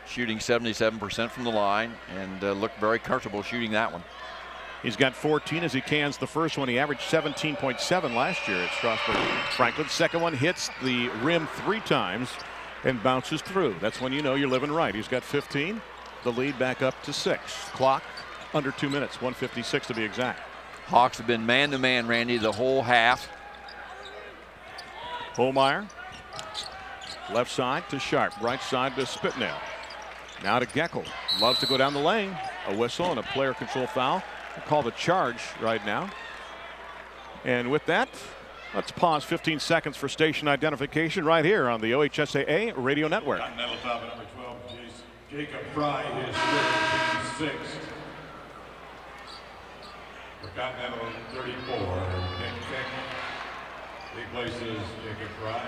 Shooting 77% from the line, and looked very comfortable shooting that one. He's got 14 as he cans the first one. He averaged 17.7 last year at Strasburg. Franklin, second one, hits the rim 3 times and bounces through. That's when you know you're living right. He's got 15. The lead back up to 6. Clock under 2 minutes, 1:56 to be exact. Hawks have been man-to-man, Randy, the whole half. Homeyer, left side to Sharp, right side to Spitnail. Now to Geckel. Loves to go down the lane. A whistle and a player control foul. We'll call the charge right now. And with that, let's pause 15 seconds for station identification right here on the OHSAA Radio Network. Continental foul number 12, Jacob Fry, his third, team 6th. For Continental 34, Nick Keck replaces Jacob Fry.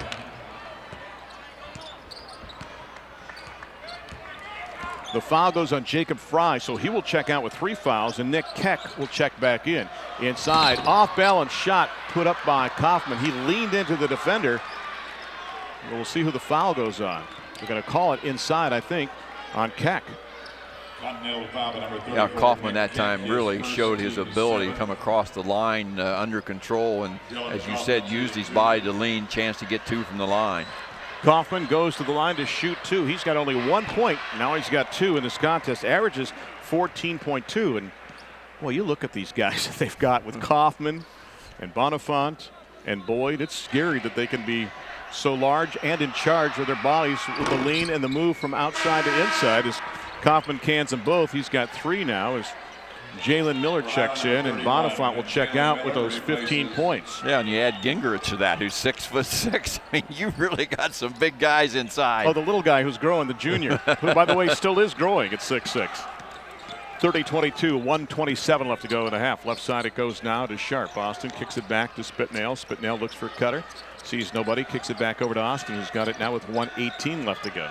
The foul goes on Jacob Fry, so he will check out with 3 fouls, and Nick Keck will check back in. Inside, off-balance shot put up by Kaufman. He leaned into the defender. We'll see who the foul goes on. They're going to call it inside, I think, on Keck. Yeah, Kaufman that time really showed his ability to come across the line under control, and as you said, used his body to lean, chance to get 2 from the line. Kaufman goes to the line to shoot 2. He's got only 1 point. Now he's got 2 in this contest. Averages 14.2. And, well, you look at these guys that they've got with Kaufman and Bonifant and Boyd. It's scary that they can be so large and in charge of their bodies with the lean and the move from outside to inside. As Kaufman cans them both, he's got 3 now as Jalen Miller checks in, and Bonifant will check out with those 15 points. Yeah, and you add Gingrich to that, who's 6'6". I mean, you really got some big guys inside. Oh, the little guy who's growing, the junior, who, by the way, still is growing at 6'6". 30-22, 1:27 left to go in the half. Left side it goes now to Sharp. Austin kicks it back to Spitnail. Spitnail looks for Cutter. Sees nobody, kicks it back over to Austin, who's got it now with 1:18 left to go.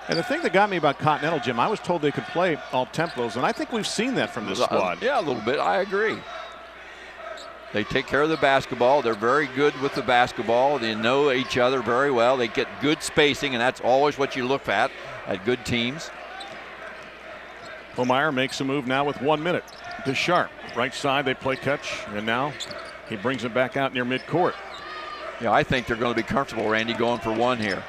And the thing that got me about Continental, Jim, I was told they could play all tempos, and I think we've seen that from this squad. Yeah, a little bit. I agree. They take care of the basketball. They're very good with the basketball. They know each other very well. They get good spacing, and that's always what you look at good teams. Homeyer makes a move now with 1 minute to Sharp. Right side, they play catch, and now he brings it back out near midcourt. Yeah, I think they're going to be comfortable, Randy, going for 1 here.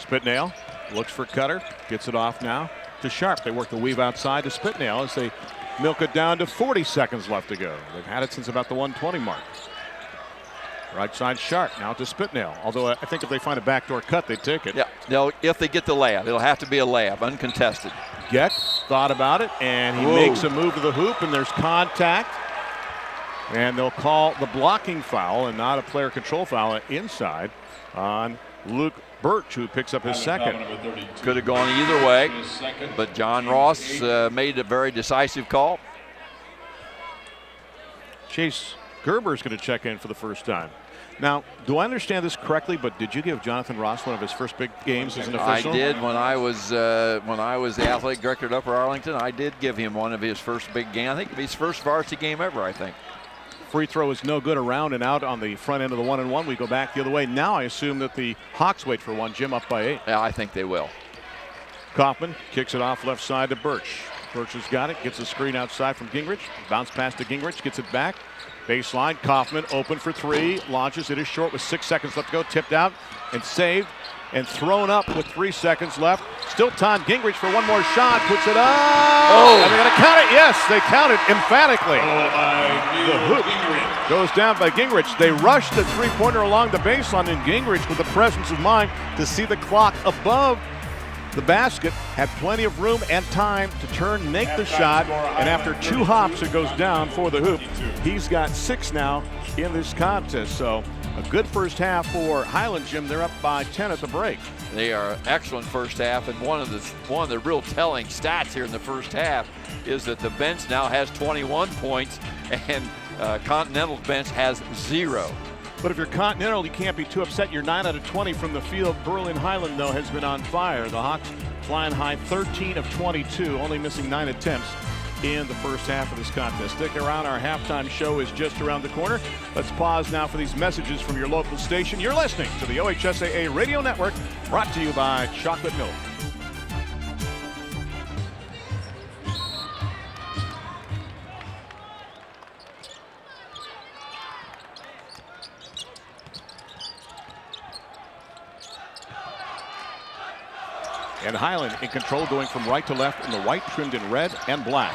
Spitnail looks for Cutter, gets it off now to Sharp. They work the weave outside to Spitnail as they milk it down to 40 seconds left to go. They've had it since about the 1:20 mark. Right side Sharp now to Spitnail. Although I think if they find a backdoor cut, they take it. Yeah, if they get the layup, it'll have to be a layup, uncontested. Geck thought about it, and he makes a move to the hoop, and there's contact. And they'll call the blocking foul and not a player control foul inside on Luke Birch, who picks up his second. Could have gone either way, but John Ross made a very decisive call. Chase Gerber is going to check in for the first time. Now, do I understand this correctly, but did you give Jonathan Ross one of his first big games as an official? I did when I was the athletic director at Upper Arlington. I did give him one of his first big games. I think his first varsity game ever, I think. Free throw is no good, around and out on the front end of the 1-and-1. We go back the other way. Now I assume that the Hawks wait for 1. Jim up by 8. Yeah, I think they will. Kaufman kicks it off left side to Birch. Birch has got it, gets a screen outside from Gingrich. Bounce pass to Gingrich, gets it back. Baseline, Kaufman open for 3. Launches, it is short with 6 seconds left to go. Tipped out and saved and thrown up with 3 seconds left. Still time, Gingrich for 1 more shot, puts it up. Oh! Are they going to count it? Yes, they count it emphatically. The hoop goes down by Gingrich. They rush the 3-pointer along the baseline, and Gingrich, with the presence of mind to see the clock above the basket, had plenty of room and time to turn, make the shot, and after 2 hops, it goes down for the hoop. He's got 6 now in this contest, so a good first half for Hiland, Jim. They're up by 10 at the break. They are excellent first half, and one of the real telling stats here in the first half is that the bench now has 21 points, and Continental's bench has 0. But if you're Continental, you can't be too upset. You're 9 out of 20 from the field. Berlin Hiland, though, has been on fire. The Hawks flying high, 13 of 22, only missing 9 attempts in the first half of this contest. Stick around. Our halftime show is just around the corner. Let's pause now for these messages from your local station. You're listening to the OHSAA Radio Network, brought to you by Chocolate Milk. And Hiland in control, going from right to left in the white, trimmed in red and black.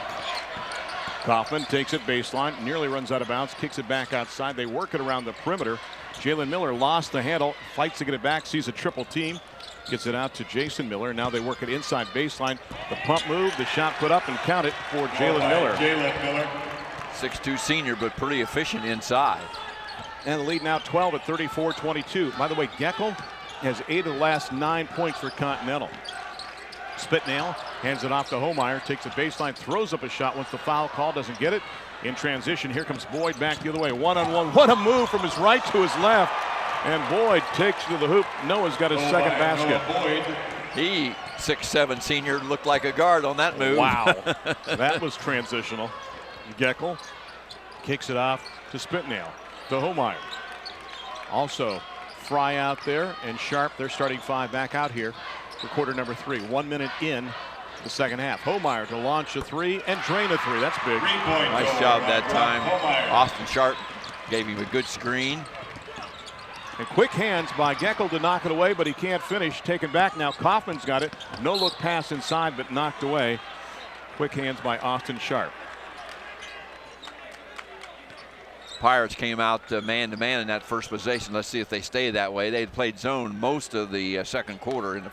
Kaufman takes it baseline, nearly runs out of bounds, kicks it back outside. They work it around the perimeter. Jalen Miller lost the handle, fights to get it back, sees a triple team, gets it out to Jason Miller. Now they work it inside baseline. The pump move, the shot put up and count it for Jalen Miller. 6'2" senior, but pretty efficient inside. And the lead now 12 at 34-22. By the way, Geckel has 8 of the last 9 points for Continental. Spitnail hands it off to Homeyer, takes a baseline, throws up a shot once the foul call, doesn't get it. In transition, here comes Boyd back the other way, 1-on-1. What a move from his right to his left. And Boyd takes to the hoop. Noah's got his second basket. He, 6'7" senior, looked like a guard on that move. Wow. That was transitional. Geckel kicks it off to Spitnail, to Homeyer. Also, Fry out there and Sharp, their starting 5 back out here for quarter number 3. 1 minute in the second half. Homeyer to launch a 3 and drain a 3. That's big. Nice job that time. Austin Sharp gave him a good screen. And quick hands by Geckel to knock it away, but he can't finish. Taken back now. Kaufman's got it. No look pass inside, but knocked away. Quick hands by Austin Sharp. Pirates came out man-to-man in that first possession. Let's see if they stay that way. They had played zone most of the second quarter in the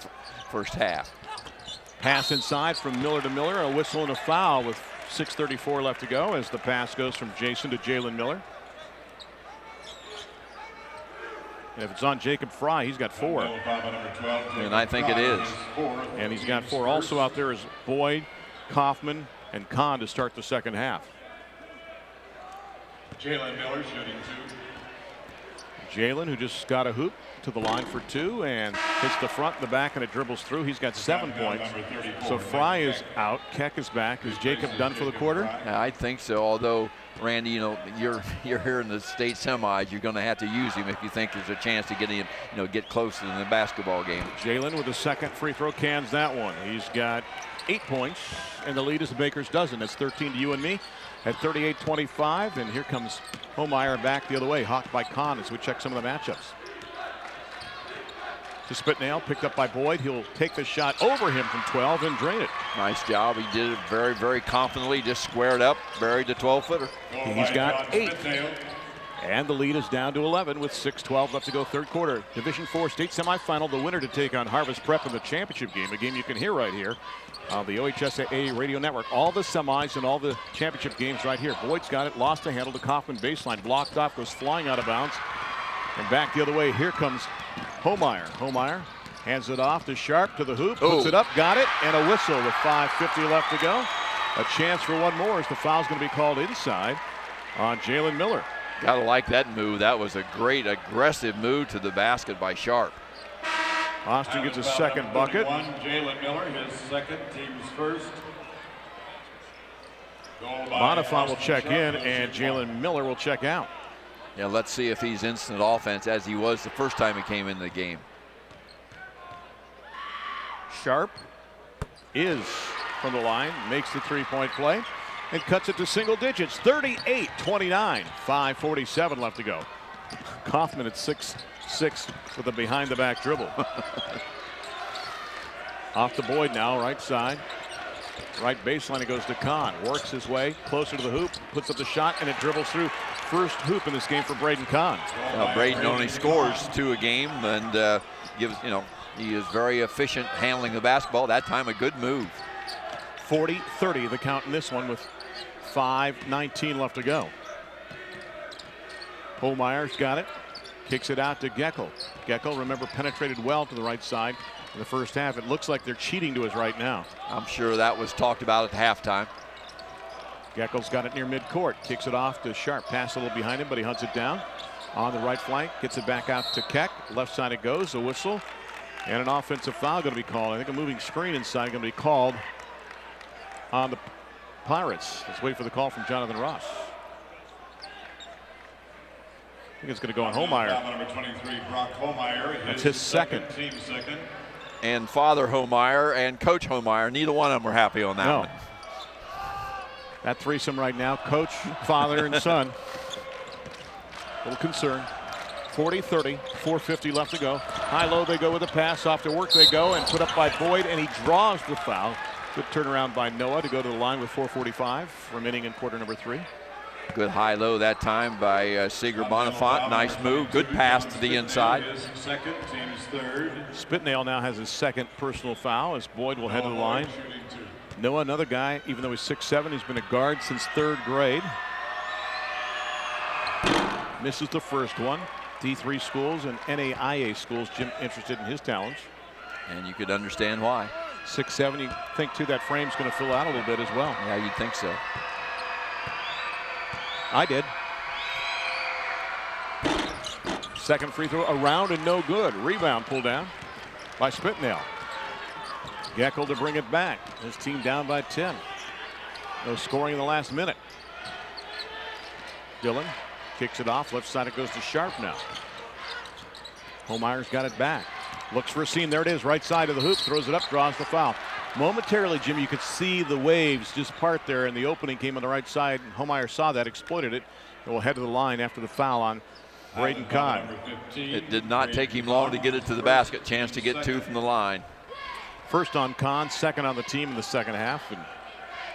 first half. Pass inside from Miller to Miller. A whistle and a foul with 6:34 left to go as the pass goes from Jason to Jalen Miller. And if it's on Jacob Fry, he's got 4. And I think it is. And he's got 4. Also out there is Boyd, Kaufman, and Kahn to start the second half. Jalen Miller shooting 2. Jalen, who just got a hoop to the line for 2 and hits the front and the back and it dribbles through. He's got 7 points. So Fry is out. Keck is back. Is Jacob done for the quarter? Yeah, I think so. Although, Randy, you know, you're here in the state semis. You're going to have to use him if you think there's a chance to get him, get close in the basketball game. Jalen with the second free throw cans that one. He's got 8 points, and the lead is the Baker's dozen. It's 13 to you and me at 38-25. And here comes Homeyer back the other way, hawked by Kahn as we check some of the matchups. To Spitnail, picked up by Boyd. He'll take the shot over him from 12 and drain it. Nice job. He did it very, very confidently. Just squared up, buried the 12-footer. He's got 8. And the lead is down to 11 with 6:12 left to go, third quarter. Division 4 state semifinal. The winner to take on Harvest Prep in the championship game. A game you can hear right here on the OHSAA radio network. All the semis and all the championship games right here. Boyd's got it. Lost the handle to Kaufman baseline. Blocked off. Goes flying out of bounds. And back the other way. Here comes Homeyer. Homeyer hands it off to Sharp to the hoop. Puts it up. Got it. And a whistle with 5:50 left to go. A chance for one more as the foul's going to be called inside on Jalen Miller. Gotta like that move. That was a great aggressive move to the basket by Sharp. Austin gets a second bucket. Jalen Miller, his second, team's first. Bonifant will check in and Jalen Miller will check out. Yeah, let's see if he's instant offense as he was the first time he came into the game. Sharp is from the line, makes the three-point play, and cuts it to single digits. 38-29, 5:47 left to go. Kaufman at 6'6" with a behind-the-back dribble. Off to Boyd now, right side. Right baseline, it goes to Kahn. Works his way closer to the hoop, puts up the shot, and it dribbles through. First hoop in this game for Braden Kahn. Braden only scores 2 a game and gives, he is very efficient handling the basketball. That time a good move. 40-30 the count in this one with 5:19 left to go. Holmeyer's got it. Kicks it out to Geckel. Geckel, remember, penetrated well to the right side in the first half. It looks like they're cheating to us right now. I'm sure that was talked about at halftime. Geckel's got it near midcourt. Kicks it off to Sharp. Pass a little behind him, but he hunts it down. On the right flank, gets it back out to Keck. Left side it goes, a whistle. And an offensive foul going to be called. I think a moving screen inside going to be called on the Pirates. Let's wait for the call from Jonathan Ross. I think it's going to go on Homeyer. Number 23, Brock Homeyer. That's his second. Team second. And Father Homeyer and Coach Homeyer, neither one of them were happy on that one. That threesome right now, coach, father, and son. A little concern. 40-30, 4:50 left to go. High-low they go with the pass. Off to work they go and put up by Boyd, and he draws the foul. Good turnaround by Noah to go to the line with 4:45 remaining in quarter number 3. Good high-low that time by Seeger Bonifant. Nice move. Good pass to the inside. Second, team's third. Spitnail now has his second personal foul as Boyd will head to the line. Noah, another guy, even though he's 6'7", he's been a guard since 3rd grade. Misses the first one. D3 schools and NAIA schools, Jim interested in his talents. And you could understand why. 6'7", you think too that frame's going to fill out a little bit as well. Yeah, you'd think so. I did. Second free throw around and no good. Rebound pulled down by Spitnail. Geckel to bring it back. His team down by 10. No scoring in the last minute. Dillon kicks it off. Left side it goes to Sharp now. Homeyer's got it back. Looks for a seam. There it is. Right side of the hoop. Throws it up. Draws the foul. Momentarily, Jim, you could see the waves just part there, and the opening came on the right side. And Homeyer saw that, exploited it, and will head to the line after the foul on Braden Kahn. It did not take him long to get it to the basket. Chance to get 2 from the line. First on Kahn, second on the team in the second half. And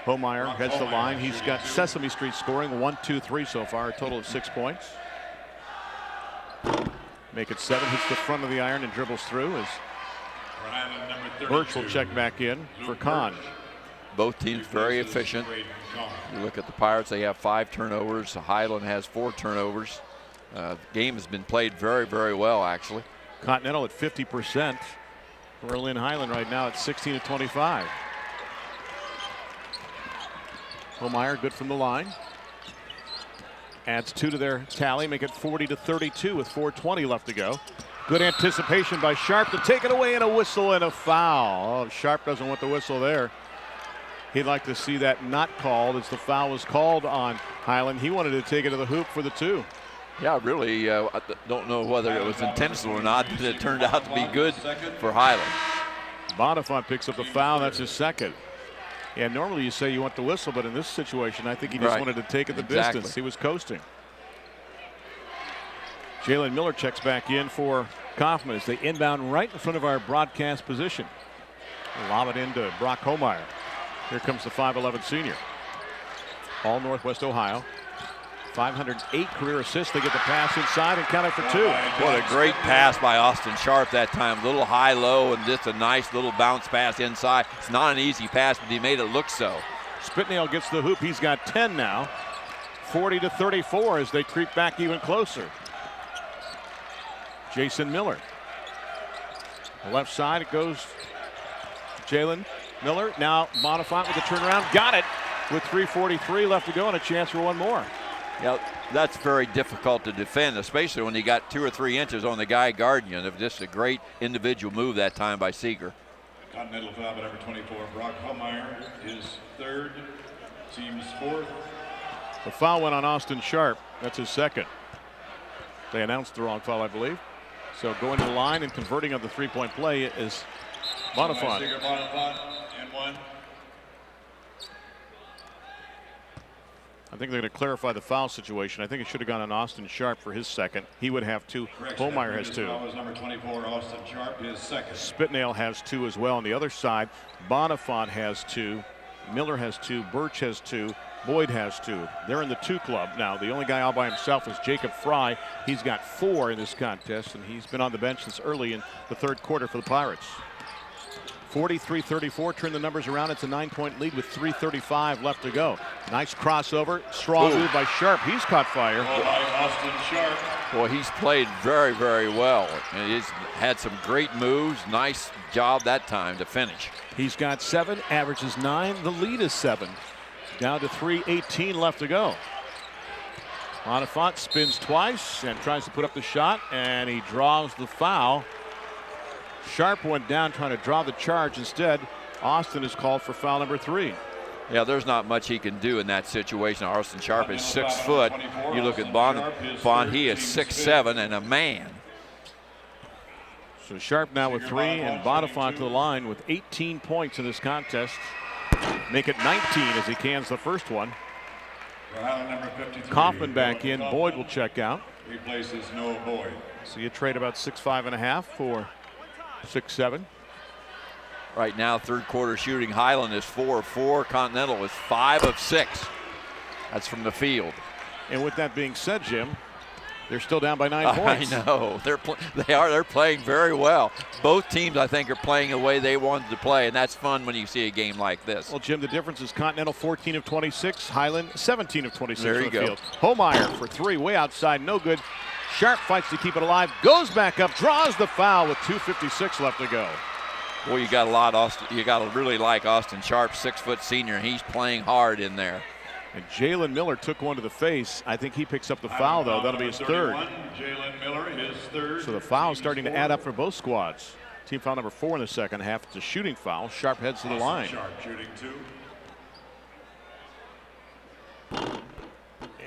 Homeyer heads the line. He's got Sesame Street scoring 1, 2, 3 so far, a total of 6 points. Make it 7, hits the front of the iron and dribbles through as Birch will check back in for Kahn. Both teams very efficient. You look at the Pirates, they have 5 turnovers. Hiland has 4 turnovers. The game has been played very, very well, actually. Continental at 50%. Berlin Hiland right now at 16 of 25. Homeyer good from the line. Adds 2 to their tally, make it 40-32 with 4:20 left to go. Good anticipation by Sharp to take it away, and a whistle and a foul. Oh, Sharp doesn't want the whistle there. He'd like to see that not called as the foul was called on Hiland. He wanted to take it to the hoop for the 2. Yeah, really, I don't know whether it was intentional or not, but it turned out to be good for Hiland. Bonifant picks up the foul. That's his second. Yeah, normally you say you want the whistle, but in this situation, I think he just wanted to take it the distance. He was coasting. Jalen Miller checks back in for Kaufman as they inbound right in front of our broadcast position. Lob it into Brock Homeyer. Here comes the 5'11 senior. All Northwest Ohio. 508 career assists. They get the pass inside and count it for 2. What a great pass by Austin Sharp that time. A little high-low and just a nice little bounce pass inside. It's not an easy pass, but he made it look so. Spitnail gets the hoop. He's got 10 now. 40-34 as they creep back even closer. Jason Miller. The left side, it goes Jalen Miller. Now Bonifant with the turnaround. Got it with 3:43 left to go and a chance for one more. Yeah, that's very difficult to defend, especially when you got 2 or 3 inches on the guy guarding you. Just a great individual move that time by Seeger. Continental foul by number 24, Brock Homeyer, his 3rd, team's 4th. The foul went on Austin Sharp. That's his 2nd. They announced the wrong foul, I believe. So going to the line and converting on the 3-point play is Bonifant. Seeger, Bonifant, and 1. I think they're going to clarify the foul situation. I think it should have gone on Austin Sharp for his 2nd. He would have 2. Homeyer has 2. Was number 24, Austin Sharp, his 2nd. Spitnail has 2 as well. On the other side, Bonifant has 2. Miller has 2. Birch has 2. Boyd has 2. They're in the 2 club now. The only guy all by himself is Jacob Fry. He's got 4 in this contest, and he's been on the bench since early in the 3rd quarter for the Pirates. 43-34, turn the numbers around. It's a 9-point lead with 3:35 left to go. Nice crossover, strong move by Sharp. He's caught fire. Austin Sharp. Boy, he's played very, very well. And he's had some great moves. Nice job that time to finish. He's got 7, averages 9. The lead is 7. Down to 3:18 left to go. Bonifant spins twice and tries to put up the shot, and he draws the foul. Sharp went down trying to draw the charge. Instead, Austin is called for foul number 3. Yeah, there's not much he can do in that situation. Austin Sharp is 6 foot. You look at Bonifant, he is 6'7" and a man. So Sharp now with 3 and Bonifant to the line with 18 points in this contest. Make it 19 as he cans the first one. Kaufman back in. Boyd will check out. Replaces Noah Boyd. So you trade about 6'5.5" for 6'7". Right now, 3rd quarter shooting. Hiland is 4 of 4. Continental is 5 of 6. That's from the field. And with that being said, Jim, they're still down by 9 points. I know. They're playing very well. Both teams, I think, are playing the way they wanted to play, and that's fun when you see a game like this. Well, Jim, the difference is Continental 14 of 26, Hiland 17 of 26 there you from the go. field. Homeyer for 3, way outside, no good. Sharp fights to keep it alive, goes back up, draws the foul with 2:56 left to go. Well, you got to really like Austin Sharp, 6-foot senior. He's playing hard in there. And Jalen Miller took one to the face. I think he picks up the foul, though. That'll be his 3rd. Jalen Miller, his 3rd. So the foul is starting to add up for both squads. Team foul number 4 in the second half. It's a shooting foul. Sharp heads to the line. Sharp shooting 2.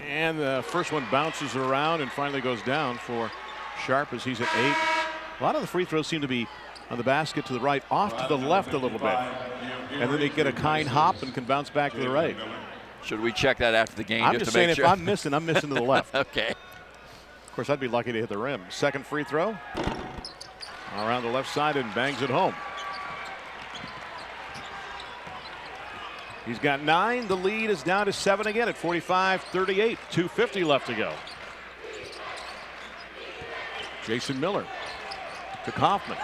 And the first one bounces around and finally goes down for Sharp as he's at 8. A lot of the free throws seem to be on the basket to the right, off to the left a little bit. And then they get a kind hop and can bounce back to the right. Should we check that after the game? I'm just saying, if I'm missing to the left. Okay. Of course, I'd be lucky to hit the rim. Second free throw. Around the left side and bangs it home. He's got 9. The lead is down to 7 again at 45-38. 2:50 left to go. Jason Miller to Kaufman.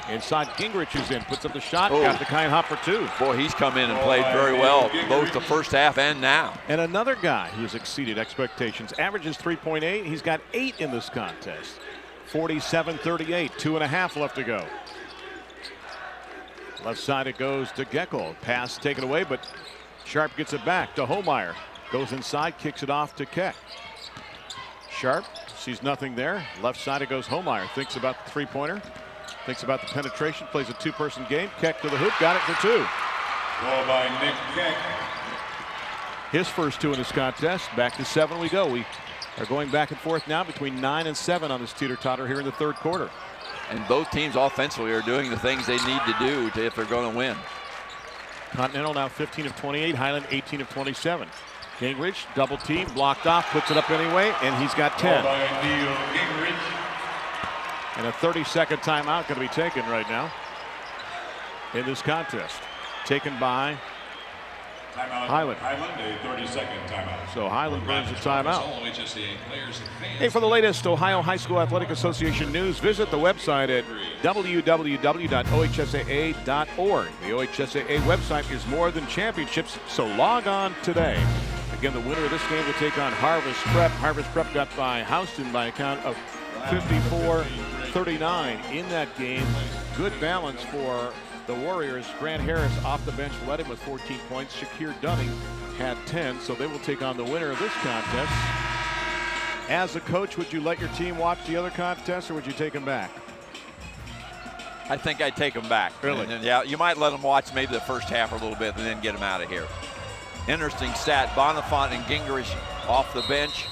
Inside, Gingrich is in, puts up the shot, got the kind hop for 2. Boy, he's come in and played very well, both the first half and now. And another guy who's exceeded expectations. Averages 3.8. He's got 8 in this contest. 47-38. 2.5 left to go. Left side it goes to Geckel. Pass taken away, but Sharp gets it back to Homeyer. Goes inside, kicks it off to Keck. Sharp sees nothing there. Left side it goes Homeyer. Thinks about the three-pointer. Thinks about the penetration. Plays a two-person game. Keck to the hoop. Got it for 2. Ball by Nick Keck. His first 2 in this contest. Back to 7 we go. We are going back and forth now between 9 and 7 on this teeter-totter here in the third quarter. And both teams offensively are doing the things they need to do if they're going to win. Continental now 15 of 28. Hiland 18 of 27. Gingrich, double team, blocked off, puts it up anyway, and he's got 10. Ball by Neil Gingrich. And a 30-second timeout going to be taken right now in this contest. Taken by Hiland. Hiland, a 30-second timeout. So Hiland burns the timeout. Hey, for the latest Ohio High School Athletic Association news, visit the website at www.ohsaa.org. The OHSAA website is more than championships, so log on today. Again, the winner of this game will take on Harvest Prep. Harvest Prep got by Houston by a count of 54-39 in that game. Good balance for the Warriors. Grant Harris off the bench led him with 14 points. Shakir Dunning had 10, so they will take on the winner of this contest. As a coach, would you let your team watch the other contests, or would you take them back? I think I'd take them back. Really? And yeah, you might let them watch maybe the first half a little bit and then get them out of here. Interesting stat, Bonifant and Gingrich off the bench.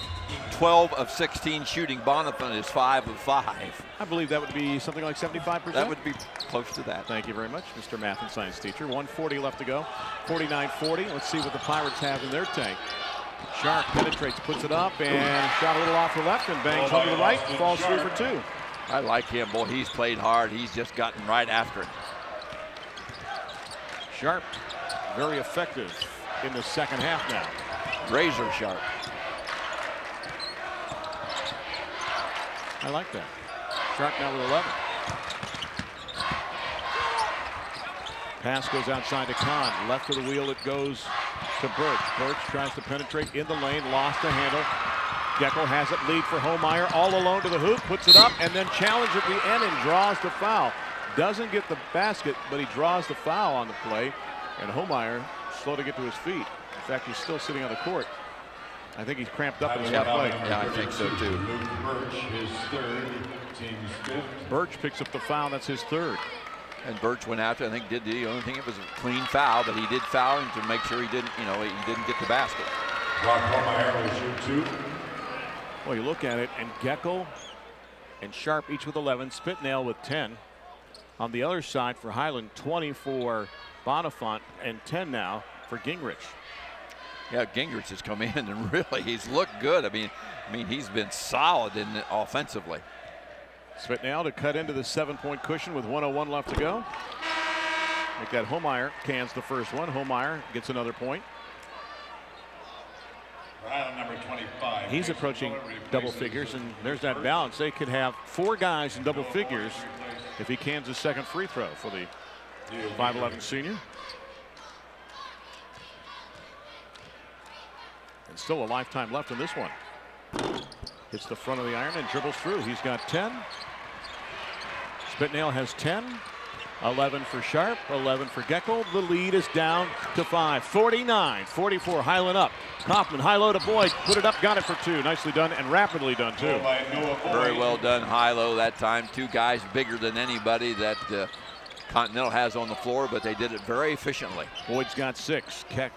12 of 16 shooting. Bonifant is 5 of 5. I believe that would be something like 75%. That would be close to that. Thank you very much, Mr. Math and Science teacher. 1:40 left to go. 49-40. Let's see what the Pirates have in their tank. Sharp penetrates, puts it up, and shot a little off the left and bangs home to the right. Falls through for 2. I like him. Boy, he's played hard. He's just gotten right after it. Sharp, very effective in the second half now. Razor sharp. I like that. Sharp now with 11. Pass goes outside to Kahn. Left of the wheel it goes to Birch. Birch tries to penetrate in the lane. Lost the handle. Geckel has it, lead for Homeyer. All alone to the hoop. Puts it up and then challenge at the end and draws the foul. Doesn't get the basket, but he draws the foul on the play. And Homeyer slow to get to his feet. In fact, he's still sitting on the court. I think he's cramped up in his play. Yeah, I think so too. Luke Birch, his third, team's 5th. Birch picks up the foul. That's his 3rd. And Birch went after, I think, did the only thing. It was a clean foul, but he did foul him to make sure he didn't, he didn't get the basket. Brock Homeyer will shoot 2. Well, you look at it, and Geckel and Sharp each with 11. Spitnail with 10. On the other side for Hiland, 20 for Bonifant and 10 now for Gingrich. Yeah, Gingrich has come in and really he's looked good. I mean he's been solid offensively. Spitnail to cut into the 7-point cushion with 1:01 left to go. Like that, Homeyer cans the first one. Homeyer gets another point. Number 25. He's approaching double figures, and there's that balance. They could have 4 guys in double figures if he cans his second free throw for the 5'11 senior. And still a lifetime left in this one. Hits the front of the iron and dribbles through. He's got 10. Spitnail has 10. 11 for Sharp, 11 for Geckel. The lead is down to 5. 49-44, Hiland up. Kaufman, high-low to Boyd, put it up, got it for 2. Nicely done and rapidly done, too. Very well done, high-low that time. 2 guys bigger than anybody that Continental has on the floor, but they did it very efficiently. Boyd's got 6. Keck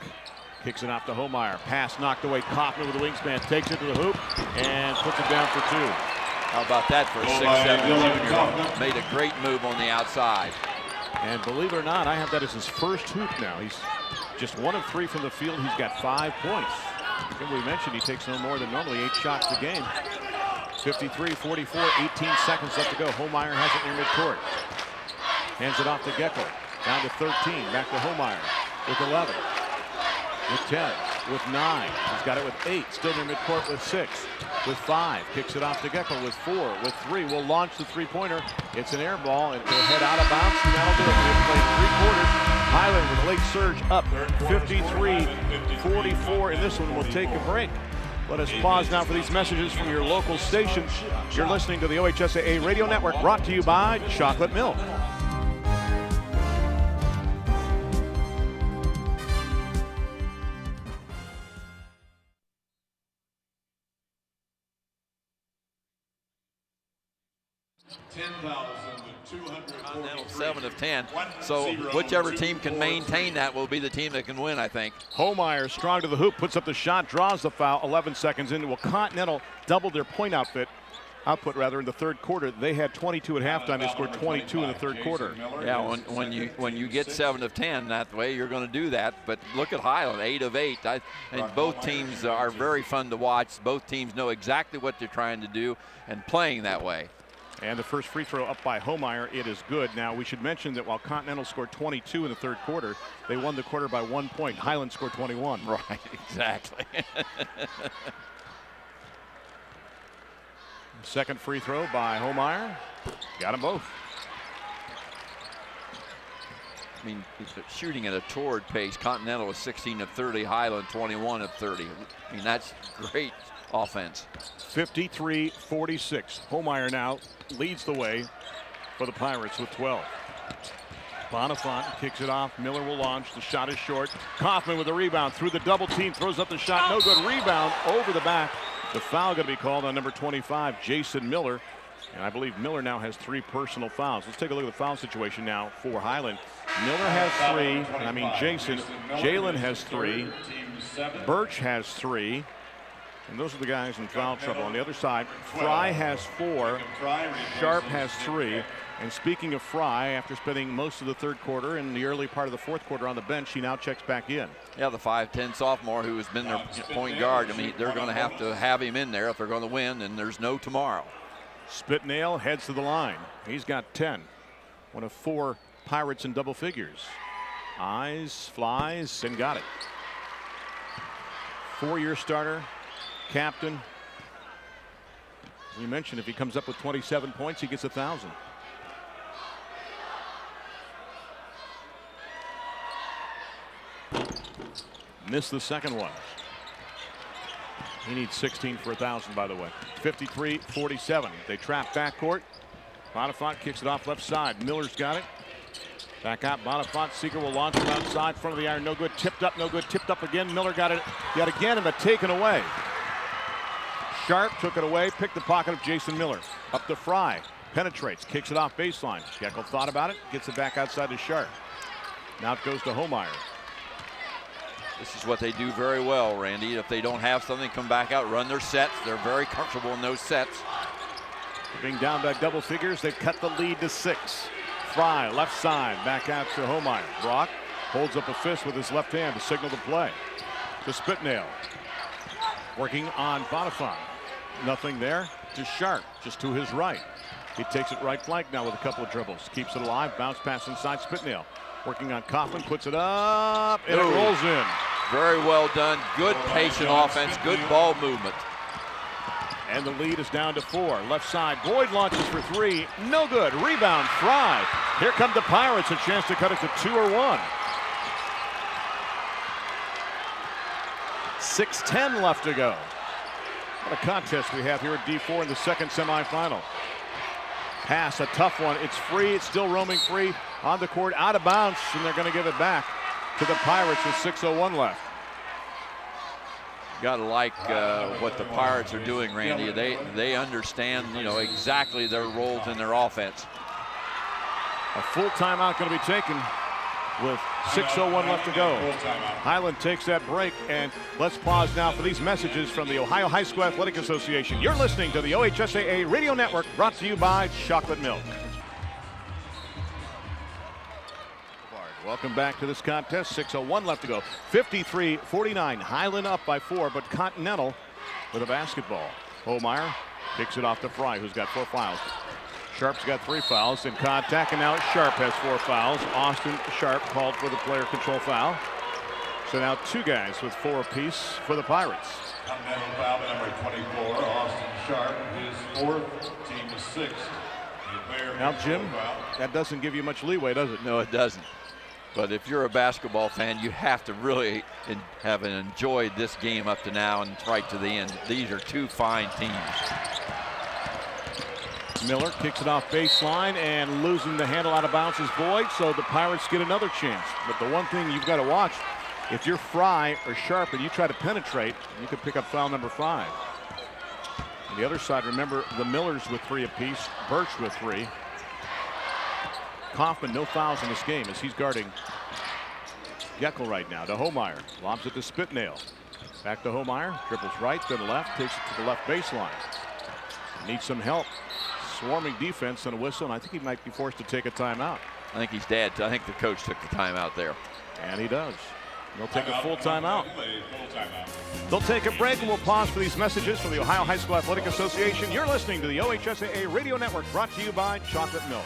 kicks it off to Homeyer. Pass knocked away. Kaufman with the wingspan takes it to the hoop and puts it down for 2. How about that for a 6'7" junior? Made a great move on the outside. And believe it or not, I have that as his first hoop now. He's just 1 of 3 from the field. He's got 5 points. And we mentioned he takes no more than normally 8 shots a game. 53-44, 18 seconds left to go. Homeyer has it near midcourt. Hands it off to Geckel. Down to 13. Back to Homeyer with 11. With 10. With 9. He's got it with 8. Still near midcourt with 6. With 5. Kicks it off to Geckel with 4. With 3. Will launch the three-pointer. It's an air ball. It will head out of bounds. And that'll do it. We've played 3 quarters. Hiland with a late surge up 53-44 in this one. We'll take a break. Let us pause now for these messages from your local stations. You're listening to the OHSAA Radio Network, brought to you by Chocolate Milk. Continental 7 of 10. So whichever team can maintain that will be the team that can win, I think. Homeyer strong to the hoop, puts up the shot, draws the foul. 11 seconds into. Well, Continental doubled their point output in the third quarter. They had 22 at halftime. They scored 22 in the third quarter. Yeah, when you get 7 of 10 that way, you're going to do that. But look at Hiland, 8 of 8. And both teams are very fun to watch. Both teams know exactly what they're trying to do and playing that way. And the first free throw up by Homeyer. It is good. Now, we should mention that while Continental scored 22 in the third quarter, they won the quarter by 1 point. Hiland scored 21. Right, exactly. Second free throw by Homeyer. Got them both. I mean, he's shooting at a torrid pace. Continental was 16 of 30, Hiland 21 of 30. I mean, that's great offense. 53-46. Homeyer now leads the way for the Pirates with 12. Bonifant kicks it off. Miller will launch. The shot is short. Kaufman with a rebound through the double team. Throws up the shot. No good. Rebound over the back. The foul going to be called on number 25, Jason Miller. And I believe Miller now has 3 personal fouls. Let's take a look at the foul situation now for Hiland. Miller has 3. Jason. Jalen has 3. Birch has 3. And those are the guys in foul trouble. On the other side, Fry has 4. Sharp has 3. And speaking of Fry, after spending most of the third quarter and the early part of the fourth quarter on the bench, he now checks back in. Yeah, the 5'10 sophomore who has been their point guard. I mean, they're going to have him in there if they're going to win, and there's no tomorrow. Spitnail heads to the line. He's got 10. One of 4 Pirates in double figures. Eyes, flies, and got it. 4-year starter, captain. As we mentioned, if he comes up with 27 points, he gets 1,000. Missed the second one. He needs 16 for 1,000, by the way. 53-47. They trap backcourt. Bonifant kicks it off left side. Miller's got it. Back out. Bonifant. Seeger will launch from outside. Front of the iron. No good. Tipped up. No good. Tipped up again. Miller got it yet again, but taken away. Sharp took it away. Picked the pocket of Jason Miller. Up to Fry. Penetrates. Kicks it off baseline. Geckel thought about it. Gets it back outside to Sharp. Now it goes to Homeyer. This is what they do very well, Randy. If they don't have something, come back out, run their sets. They're very comfortable in those sets. Being down by double figures, they've cut the lead to 6. Fry, left side, back out to Homeyer. Brock holds up a fist with his left hand to signal the play. To Spitnail. Working on Bonifant. Nothing there to Sharp, just to his right. He takes it right flank now with a couple of dribbles. Keeps it alive, bounce pass inside Spitnail. Working on Kaufman, puts it up, and it rolls in. Very well done. Good patient offense, good ball movement. And the lead is down to 4. Left side, Boyd launches for 3. No good. Rebound, Fry. Here come the Pirates, a chance to cut it to 2 or 1. 6:10 left to go. What a contest we have here at D4 in the second semifinal. Pass, a tough one. It's free. It's still roaming free on the court, out of bounds, and they're going to give it back to the Pirates with 6:01 left. Got to like what the Pirates are doing, Randy. They understand, exactly their roles in their offense. A full timeout going to be taken with 6:01 left to go. Hiland takes that break, and let's pause now for these messages from the Ohio High School Athletic Association. You're listening to the OHSAA Radio Network, brought to you by Chocolate Milk. Welcome back to this contest. 6:01 left to go. 53-49. Hiland up by 4, but Continental with a basketball. Homeyer kicks it off to Fry, who's got 4 fouls. Sharp's got 3 fouls in contact, and now Sharp has 4 fouls. Austin Sharp called for the player control foul. So now 2 guys with 4 apiece for the Pirates. Continental foul by number 24, Austin Sharp, his 4th, team is 6th. Now, Jim, that doesn't give you much leeway, does it? No, it doesn't. But if you're a basketball fan, you have to really have enjoyed this game up to now and right to the end. These are 2 fine teams. Miller kicks it off baseline, and losing the handle out of bounds is Boyd, so the Pirates get another chance. But the one thing you've got to watch, if you're Fry or Sharp and you try to penetrate, you could pick up foul number 5. On the other side, remember the Millers with 3 apiece, Birch with 3. Kaufman, no fouls in this game as he's guarding Geckel right now. To Homeyer, lobs it to Spitnail. Back to Homeyer, dribbles right, then left, takes it to the left baseline. Needs some help. Swarming defense and a whistle, and I think he might be forced to take a timeout. I think he's dead. I think the coach took the timeout there. And he does. They'll take a full timeout. They'll take a break, and we'll pause for these messages from the Ohio High School Athletic Association. You're listening to the OHSAA Radio Network, brought to you by Chocolate Milk.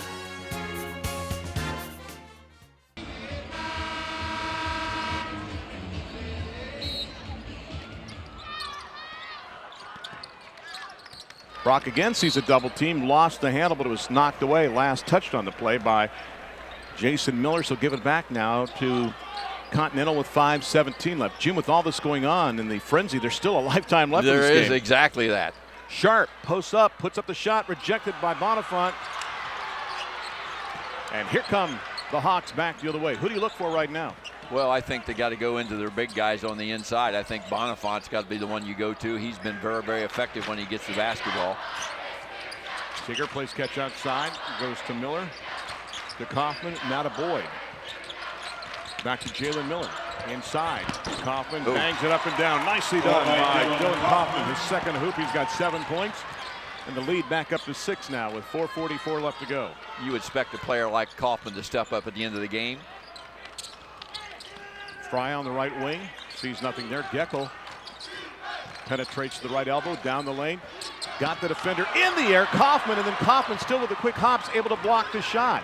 Brock again sees a double team, lost the handle, but it was knocked away. Last touched on the play by Jason Miller, so give it back now to Continental with 5:17 left. Jim, with all this going on in the frenzy, there's still a lifetime left in this game. There is exactly that. Sharp posts up, puts up the shot, rejected by Bonifant. And here come the Hawks back the other way. Who do you look for right now? Well, I think they got to go into their big guys on the inside. I think Bonifant's got to be the one you go to. He's been very, very effective when he gets the basketball. Seeger plays catch outside, goes to Miller, to Kaufman, now to Boyd. Back to Jalen Miller, inside. Kaufman bangs it up and down. Nicely done by Dylan Kaufman. His second hoop, he's got 7 points. And the lead back up to 6 now with 4:44 left to go. You would expect a player like Kaufman to step up at the end of the game. Fry on the right wing, sees nothing there. Geckel penetrates the right elbow, down the lane. Got the defender in the air, Kaufman, and then Kaufman still with the quick hops, able to block the shot.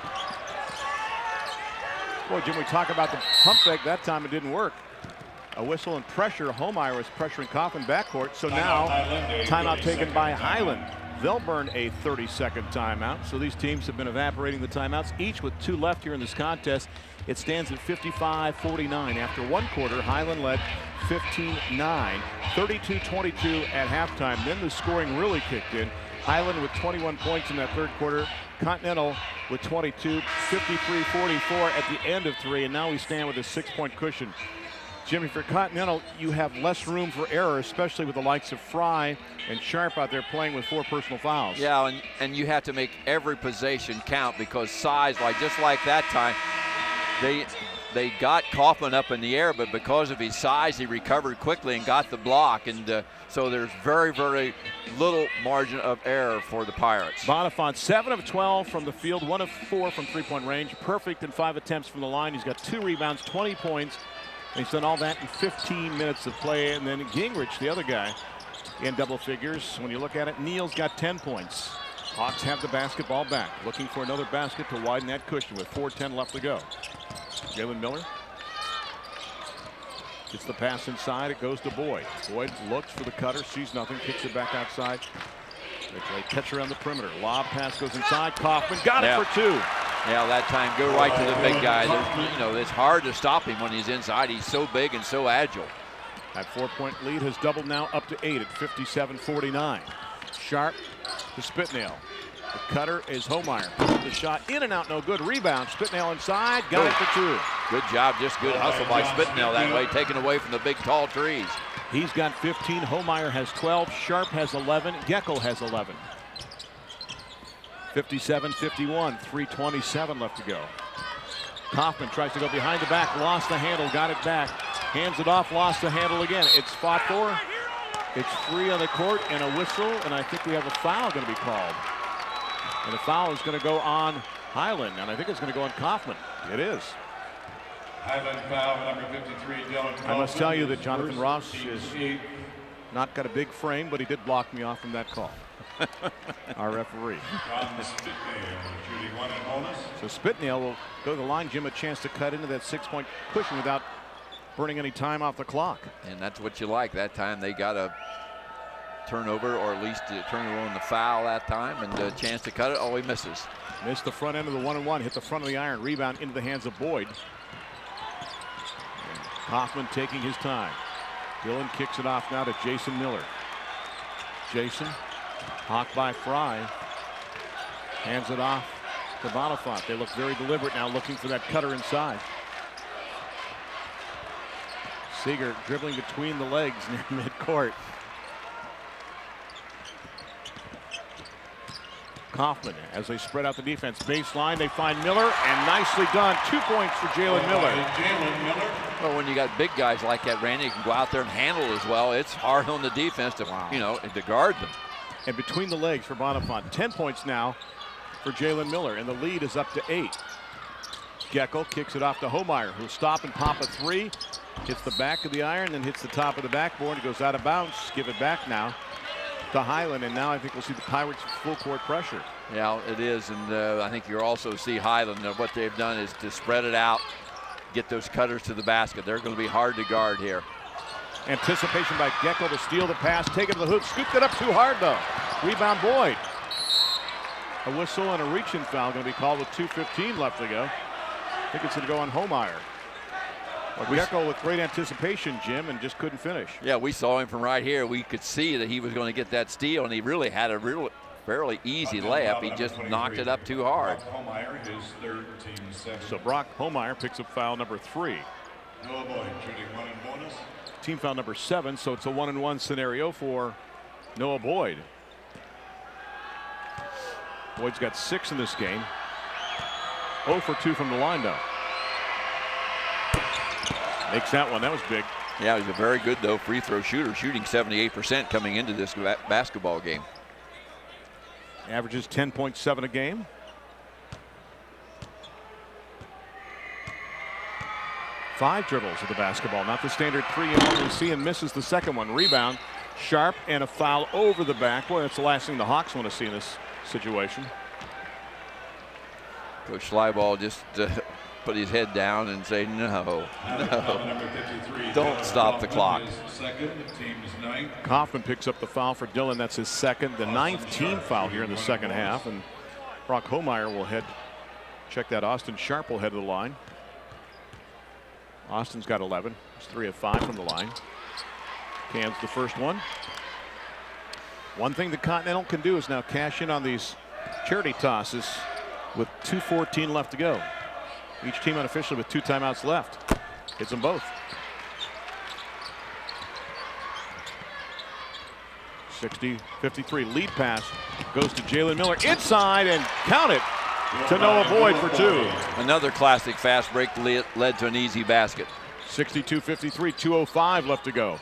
Boy, Jim, we talk about the pump fake. That time it didn't work. A whistle and pressure. Homeyer was pressuring Kaufman backcourt, so now timeout taken by Hiland. They'll burn a 30-second timeout. So these teams have been evaporating the timeouts, each with 2 left here in this contest. It stands at 55-49. After 1 quarter, Hiland led 15-9, 32-22 at halftime. Then the scoring really kicked in. Hiland with 21 points in that 3rd quarter. Continental with 22, 53-44 at the end of 3, and now we stand with a 6-point cushion. Jimmy, for Continental, you have less room for error, especially with the likes of Fry and Sharp out there playing with 4 personal fouls. Yeah, and you have to make every possession count because size, just like that time, they got Kaufman up in the air, but because of his size, he recovered quickly and got the block. And so there's very, very little margin of error for the Pirates. Bonifant, 7 of 12 from the field, 1 of 4 from 3-point range. Perfect in 5 attempts from the line. He's got 2 rebounds, 20 points. And he's done all that in 15 minutes of play. And then Gingrich, the other guy, in double figures. When you look at it, Neal's got 10 points. Hawks have the basketball back, looking for another basket to widen that cushion with 4:10 left to go. Jalen Miller gets the pass inside. It goes to Boyd. Boyd looks for the cutter, sees nothing, kicks it back outside. They play catch around the perimeter. Lob pass goes inside. Kaufman got it for 2. Yeah, that time go right to the big guy. It's hard to stop him when he's inside. He's so big and so agile. That 4-point lead has doubled now up to 8 at 57-49. Sharp to Spitnail. The cutter is Homeyer. The shot in and out, no good. Rebound. Spitnail inside, got it for two. Good job, just good hustle by Spitnail that way, taken away from the big tall trees. He's got 15. Homeyer has 12. Sharp has 11. Geckel has 11. 57-51. 3:27 left to go. Kaufman tries to go behind the back, lost the handle, got it back. Hands it off, lost the handle again. It's fought for. It's free on the court and a whistle, and I think we have a foul going to be called. And the foul is going to go on Hiland, and I think it's going to go on Kaufman. It is. Hiland foul, number 53, Dylan Kaufman. I must tell you that Jonathan Ross is not got a big frame, but he did block me off from that call. Our referee. So Spitnail will go to the line. Jim a chance to cut into that 6-point cushion without burning any time off the clock. And that's what you like. That time they got a turnover, or at least a turnover on the foul that time, and a chance to cut it. Oh, he misses. Missed the front end of the 1-and-1, hit the front of the iron, rebound into the hands of Boyd. Kaufman taking his time. Dylan kicks it off now to Jason Miller. Jason, hawked by Fry, hands it off to Bonifant. They look very deliberate now, looking for that cutter inside. Seager dribbling between the legs near midcourt. Kaufman, as they spread out the defense, baseline, they find Miller, and nicely done. 2 points for Jalen Miller. Well, when you got big guys like that, Randy, you can go out there and handle as well. It's hard on the defense to, to guard them. And between the legs for Bonifant. 10 points now for Jalen Miller, and the lead is up to 8. Geckel kicks it off to Homeyer, who'll stop and pop a three. Hits the back of the iron, then hits the top of the backboard. It goes out of bounds. Give it back now to Hiland, and now I think we'll see the Pirates full court pressure. Yeah, it is, and I think you'll also see Hiland. What they've done is to spread it out, get those cutters to the basket. They're going to be hard to guard here. Anticipation by Geckel to steal the pass, take it to the hoop, scooped it up too hard though. Rebound Boyd. A whistle and a reach-in foul going to be called with 2:15 left to go. I think it's going to go on Homeyer. Well, Geckel with great anticipation, Jim, and just couldn't finish. Yeah, we saw him from right here. We could see that he was going to get that steal, and he really had a fairly easy layup. He just knocked it up too hard. So Brock Homeyer picks up foul number 3. Noah Boyd shooting 1 and bonus. Team foul number 7, so it's a 1-and-1 scenario for Noah Boyd. Boyd's got 6 in this game. 0 for 2 from the line though. Makes that one. That was big. Yeah, he's a very good, though, free throw shooter, shooting 78% coming into this basketball game. Averages 10.7 a game. Five dribbles of the basketball, not the standard 3 you normally see, and misses the second one. Rebound, Sharp, and a foul over the back. Boy, that's the last thing the Hawks want to see in this situation. Coach Schleiball just put his head down and say, no, don't stop the clock. Kaufman picks up the foul for Dylan. That's his second, the 9th team foul here in the second half. And Brock Homeyer will check that. Austin Sharp will head to the line. Austin's got 11. He's 3 of 5 from the line. Cans the first one. One thing the Continental can do is now cash in on these charity tosses with 2:14 left to go. Each team unofficially with 2 timeouts left. Hits them both. 60-53 lead pass goes to Jalen Miller inside and count it to Noah Boyd for 2. Another classic fast break led to an easy basket. 62-53, 2:05 left to go.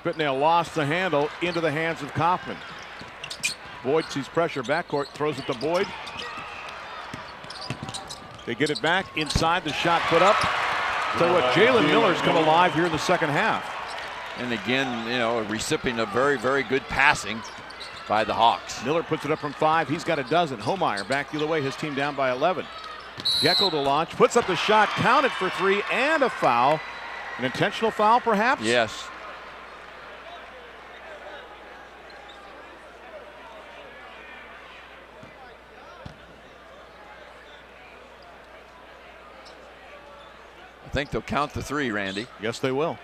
Spitnail lost the handle into the hands of Kaufman. Boyd sees pressure backcourt, throws it to Boyd. They get it back inside, the shot put up. Tell you what, Jalen Miller's come alive here in the second half. And again, a recipient of very, very good passing by the Hawks. Miller puts it up from 5. He's got a dozen. Homeyer back the other way. His team down by 11. Geckel to launch. Puts up the shot. Counted for 3 and a foul. An intentional foul, perhaps? Yes. I think they'll count the 3, Randy. Yes, they will.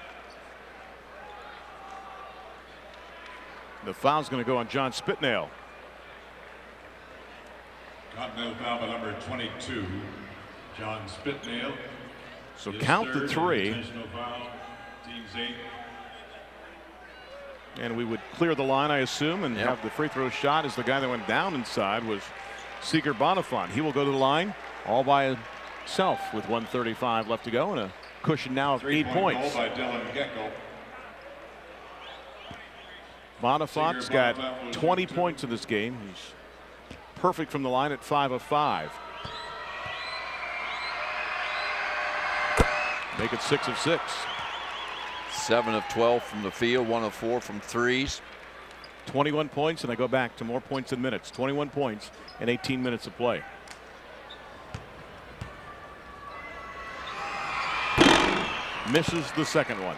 The foul's going to go on John Spitnail. Continental foul by number 22, John Spitnail. So His count the third 3. intentional foul, team's 8. And we would clear the line, I assume, and have the free throw shot as the guy that went down inside was Seeker Bonifant. He will go to the line all by himself with 1:35 left to go and a cushion now of 8 points. Goal by Dylan Gecko. Bonifant's got 20 points in this game. He's perfect from the line at 5 of 5. Make it 6 of 6. 7 of 12 from the field, 1 of 4 from threes. 21 points, and I go back to more points in minutes. 21 points in 18 minutes of play. Misses the second one.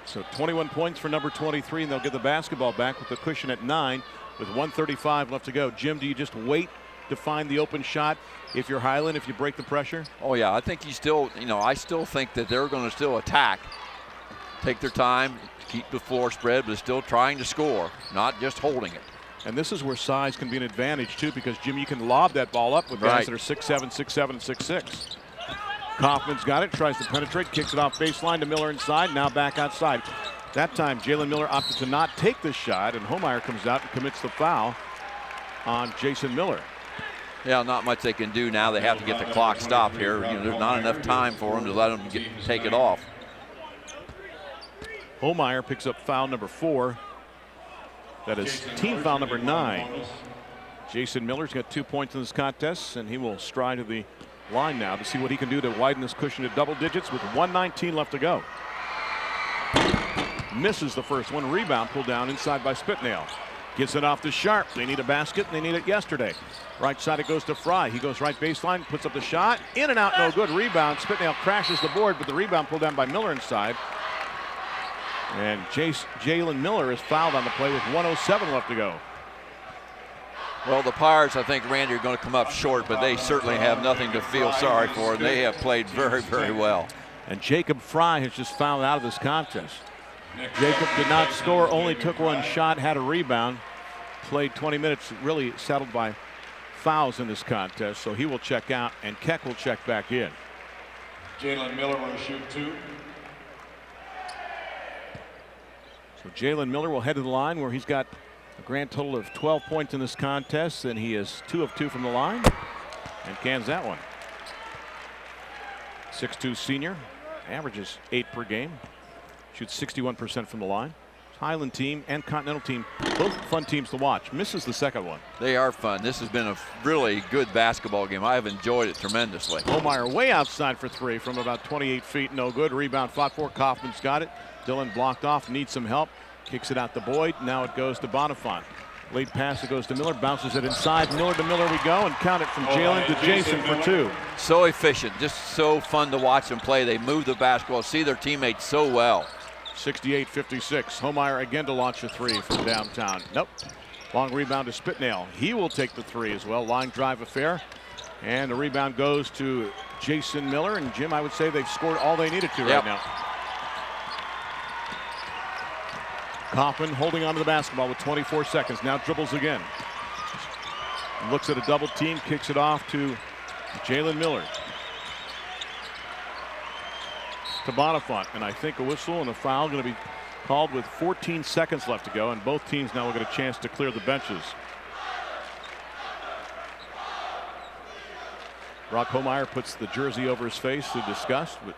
So 21 points for number 23, and they'll get the basketball back with the cushion at 9 with 1:35 left to go. Jim, do you just wait to find the open shot if you're Hiland, if you break the pressure? Oh yeah, I think I still think that they're going to still attack, take their time, keep the floor spread, but still trying to score, not just holding it. And this is where size can be an advantage too, because Jim, you can lob that ball up with guys that are 6'7", 6'7", and 6'6". Kaufman's got it, tries to penetrate, kicks it off baseline to Miller inside, now back outside. That time Jalen Miller opted to not take the shot, and Homeyer comes out and commits the foul on Jason Miller. Yeah, not much they can do now. They have to get the clock stopped here. There's not enough time for them to let them take it off. Homeyer picks up foul number 4. That is team foul number 9. Jason Miller's got 2 points in this contest, and he will stride to the line now to see what he can do to widen this cushion to double digits with 1:19 left to go. Misses the first one. Rebound pulled down inside by Spitnail. Gets it off to Sharp. They need a basket, and they need it yesterday. Right side it goes to Fry. He goes right baseline, puts up the shot. In and out, no good. Rebound. Spitnail crashes the board, but the rebound pulled down by Miller inside. And Jalen Miller is fouled on the play with 1:07 left to go. Well, the Pirates, I think, Randy, are going to come up short, but they certainly have nothing to feel sorry for, and they have played very, very well. And Jacob Fry has just fouled out of this contest. Jacob did not score, only took one shot, had a rebound, played 20 minutes, really settled by fouls in this contest, so he will check out, and Keck will check back in. Jalen Miller will shoot 2. So Jalen Miller will head to the line where he's got a grand total of 12 points in this contest, and he is 2 of 2 from the line and cans that one. 6'2" senior, averages 8 per game, shoots 61% from the line. Hiland team and Continental team, both fun teams to watch. Misses the second one. They are fun. This has been a really good basketball game. I have enjoyed it tremendously. Homeyer way outside for 3 from about 28 feet. No good. Rebound fought for. Kaufman's got it. Dillon blocked off. Needs some help. Kicks it out to Boyd. Now it goes to Bonifant. Late pass. It goes to Miller. Bounces it inside. Miller to Miller we go. And count it from Jalen to Jason for 2. So efficient. Just so fun to watch them play. They move the basketball. See their teammates so well. 68-56. Homeyer again to launch a 3 from downtown. Nope. Long rebound to Spitnail. He will take the 3 as well. Line drive affair. And the rebound goes to Jason Miller. And Jim, I would say they've scored all they needed to right now. Kaufman holding onto the basketball with 24 seconds. Now dribbles again. Looks at a double team. Kicks it off to Jalen Miller. To Bonifant, and I think a whistle and a foul going to be called with 14 seconds left to go, and both teams now will get a chance to clear the benches. Brock Homeyer puts the jersey over his face to disgust, but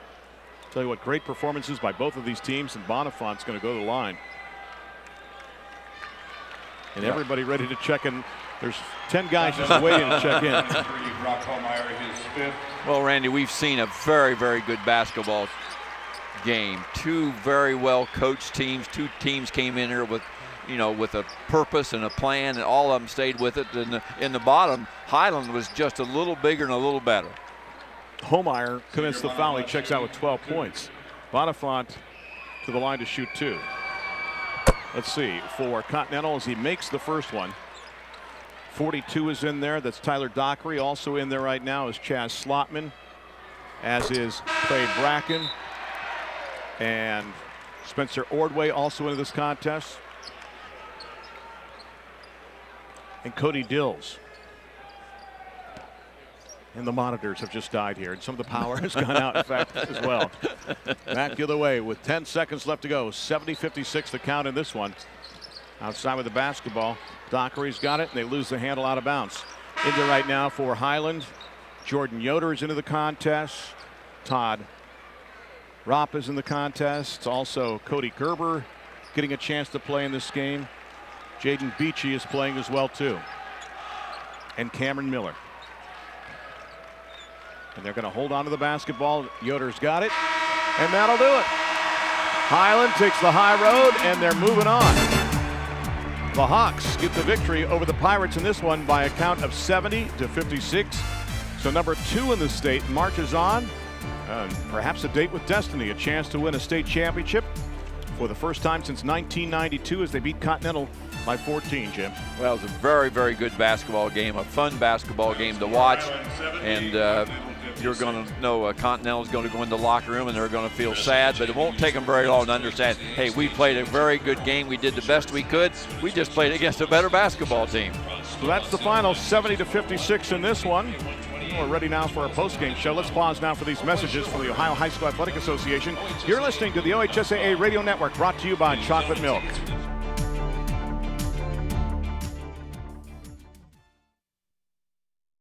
tell you what, great performances by both of these teams, and Bonifant's going to go to the line. And everybody ready to check in. There's 10 guys just waiting to check in. Brock Homeyer, his 5th. Well, Randy, we've seen a very, very good basketball game. 2 very well coached teams. 2 teams came in here with, with a purpose and a plan, and all of them stayed with it. And in the bottom, Hiland was just a little bigger and a little better. Homeyer commits the foul. He checks out with 12 points. Bonifant to the line to shoot 2. Let's see, for Continental as he makes the first one. 42 is in there. That's Tyler Dockery. Also in there right now is Chaz Slotman, as is Clay Bracken and Spencer Ordway also into this contest. And Cody Dills. And the monitors have just died here, and some of the power has gone out, in fact, as well. Back the other way with 10 seconds left to go. 70-56 the count in this one. Outside with the basketball. Dockery's got it, and they lose the handle out of bounds. Into right now for Hiland. Jordan Yoder is into the contest. Todd Ropp is in the contest. Also Cody Gerber getting a chance to play in this game. Jaden Beachy is playing as well too. And Cameron Miller. And they're going to hold on to the basketball. Yoder's got it, and that'll do it. Hiland takes the high road, and they're moving on. The Hawks get the victory over the Pirates in this one by a count of 70-56. So number 2 in the state marches on. Perhaps a date with destiny, a chance to win a state championship for the first time since 1992 as they beat Continental by 14, Jim. Well, it was a very, very good basketball game, a fun basketball game to watch. And you're going to know Continental is going to go in the locker room and they're going to feel sad, but it won't take them very long to understand, hey, we played a very good game. We did the best we could. We just played against a better basketball team. So that's the final, 70-56 in this one. We're ready now for our post-game show. Let's pause now for these messages from the Ohio High School Athletic Association. You're listening to the OHSAA Radio Network, brought to you by Chocolate Milk.